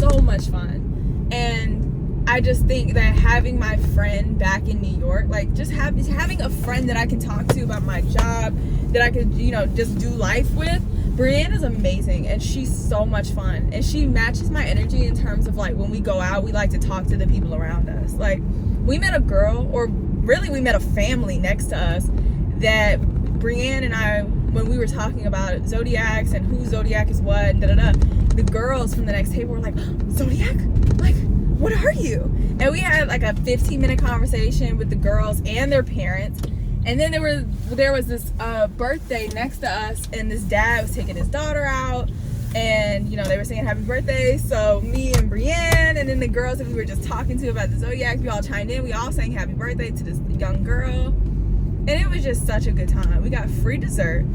S1: so much fun, and I just think that having my friend back in New York, like just having a friend that I can talk to about my job, that I could, you know, just do life with. Breanne is amazing, and she's so much fun, and she matches my energy in terms of like when we go out, we like to talk to the people around us. Like we met a girl, or really we met a family next to us that Breanne and I, when we were talking about zodiacs and whose zodiac is what, and the girls from the next table were like, zodiac? Like, what are you? And we had like a 15-minute conversation with the girls and their parents. And then there was this birthday next to us, and this dad was taking his daughter out, and you know, they were saying happy birthday. So me and Breanne, and then the girls that we were just talking to about the zodiacs, we all chimed in. We all sang happy birthday to this young girl, and it was just such a good time. We got free dessert,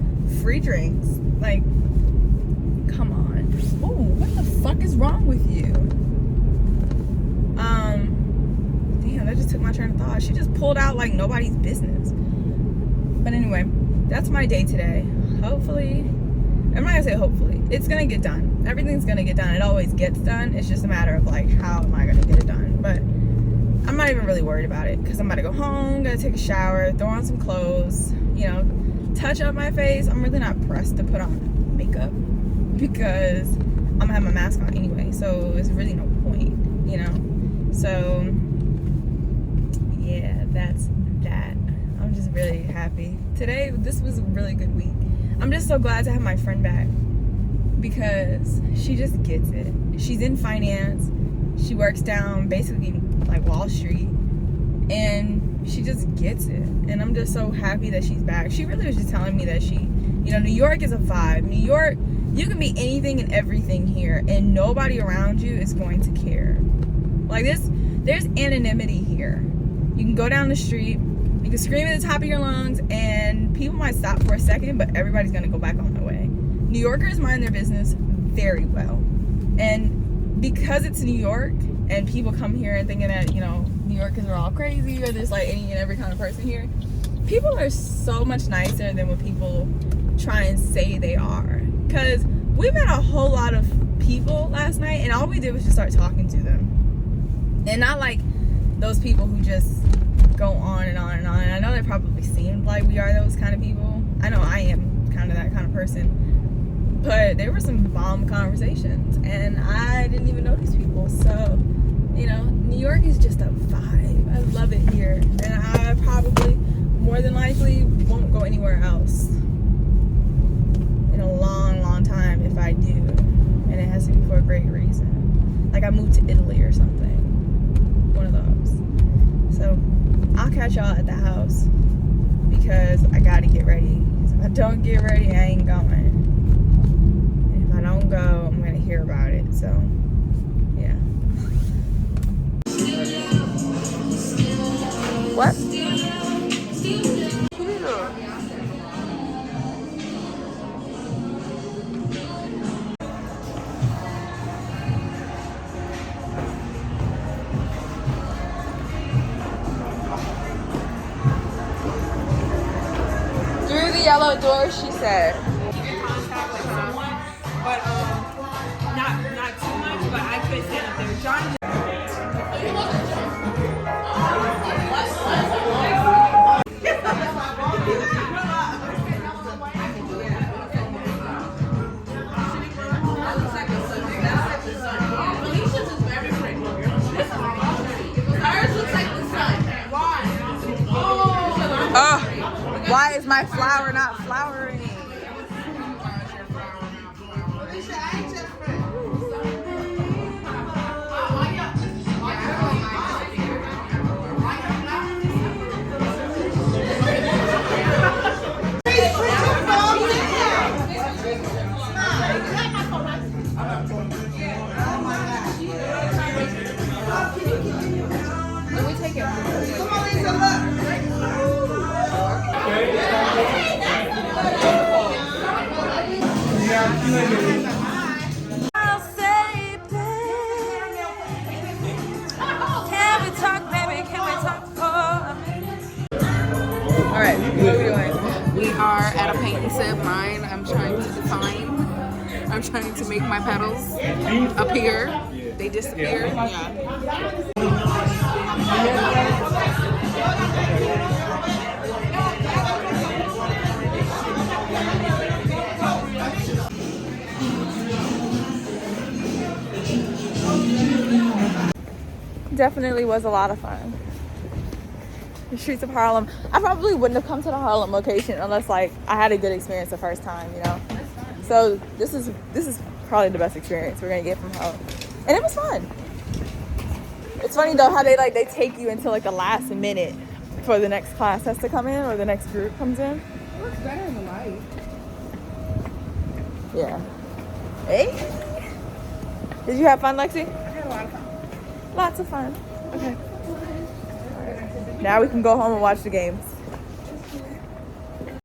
S1: free drinks. Like, come on. Ooh, what the fuck is wrong with you? Damn, that just took my train of thought. She just pulled out like nobody's business. But anyway, that's my day today. Hopefully, I'm not gonna say hopefully, it's gonna get done. Everything's gonna get done. It always gets done. It's just a matter of like, how am I gonna get it done? But I'm not even really worried about it because I'm about to go home, gonna take a shower, throw on some clothes, you know, touch up my face. I'm really not pressed to put on makeup because I'm gonna have my mask on anyway, so there's really no point, you know. So yeah, that's that. I'm just really happy. Today, this was a really good week. I'm just so glad to have my friend back because she just gets it. She's in finance. She works down basically like Wall Street, and she just gets it. And I'm just so happy that she's back. She really was just telling me that you know, New York is a vibe. New York, you can be anything and everything here, and nobody around you is going to care. Like there's anonymity here. You can go down the street, you can scream at the top of your lungs, and people might stop for a second, but everybody's gonna go back on their way. New Yorkers mind their business very well. And because it's New York, and people come here and thinking that, you know, New Yorkers are all crazy, or there's like any and every kind of person here, people are so much nicer than what people try and say they are. Because we met a whole lot of people last night, and all we did was just start talking to them. And not like those people who just go on and on and on. And I know they probably seemed like we are those kind of people. I know I am kind of that kind of person. But there were some bomb conversations, and I didn't even know these people. So, you know, New York is just a vibe. I love it here. And I probably, more than likely, won't go anywhere else in a long, long time if I do. And it has to be for a great reason. Like I moved to Italy or something. One of those. So I'll catch y'all at the house because I gotta get ready. If I don't get ready, I ain't going. And if I don't go, I'm gonna hear about it. So yeah. What? outdoors, she said.
S2: Keep in contact like someone, but not too much. But I could stand up there. John.
S1: Why is my flower not flowering? Let me take it. Come on, Lisa, look.
S2: I'll say, babe, can we talk, baby? Can we talk for a minute?
S1: All right, what are we doing?
S3: We are at a paint and sip. Mine, I'm trying to define. I'm trying to make my petals appear. They disappear. Yeah.
S1: Definitely was a lot of fun. The streets of Harlem. I probably wouldn't have come to the Harlem location unless like I had a good experience the first time, you know. So this is probably the best experience we're gonna get from Harlem, and it was fun. It's funny though how they take you until like the last minute before the next class has to come in or the next group comes in.
S3: It looks better in the light.
S1: Yeah. Hey. Did you have fun, Lexi?
S3: I had a lot of fun.
S1: Lots of fun. Okay. Now we can go home and watch the games.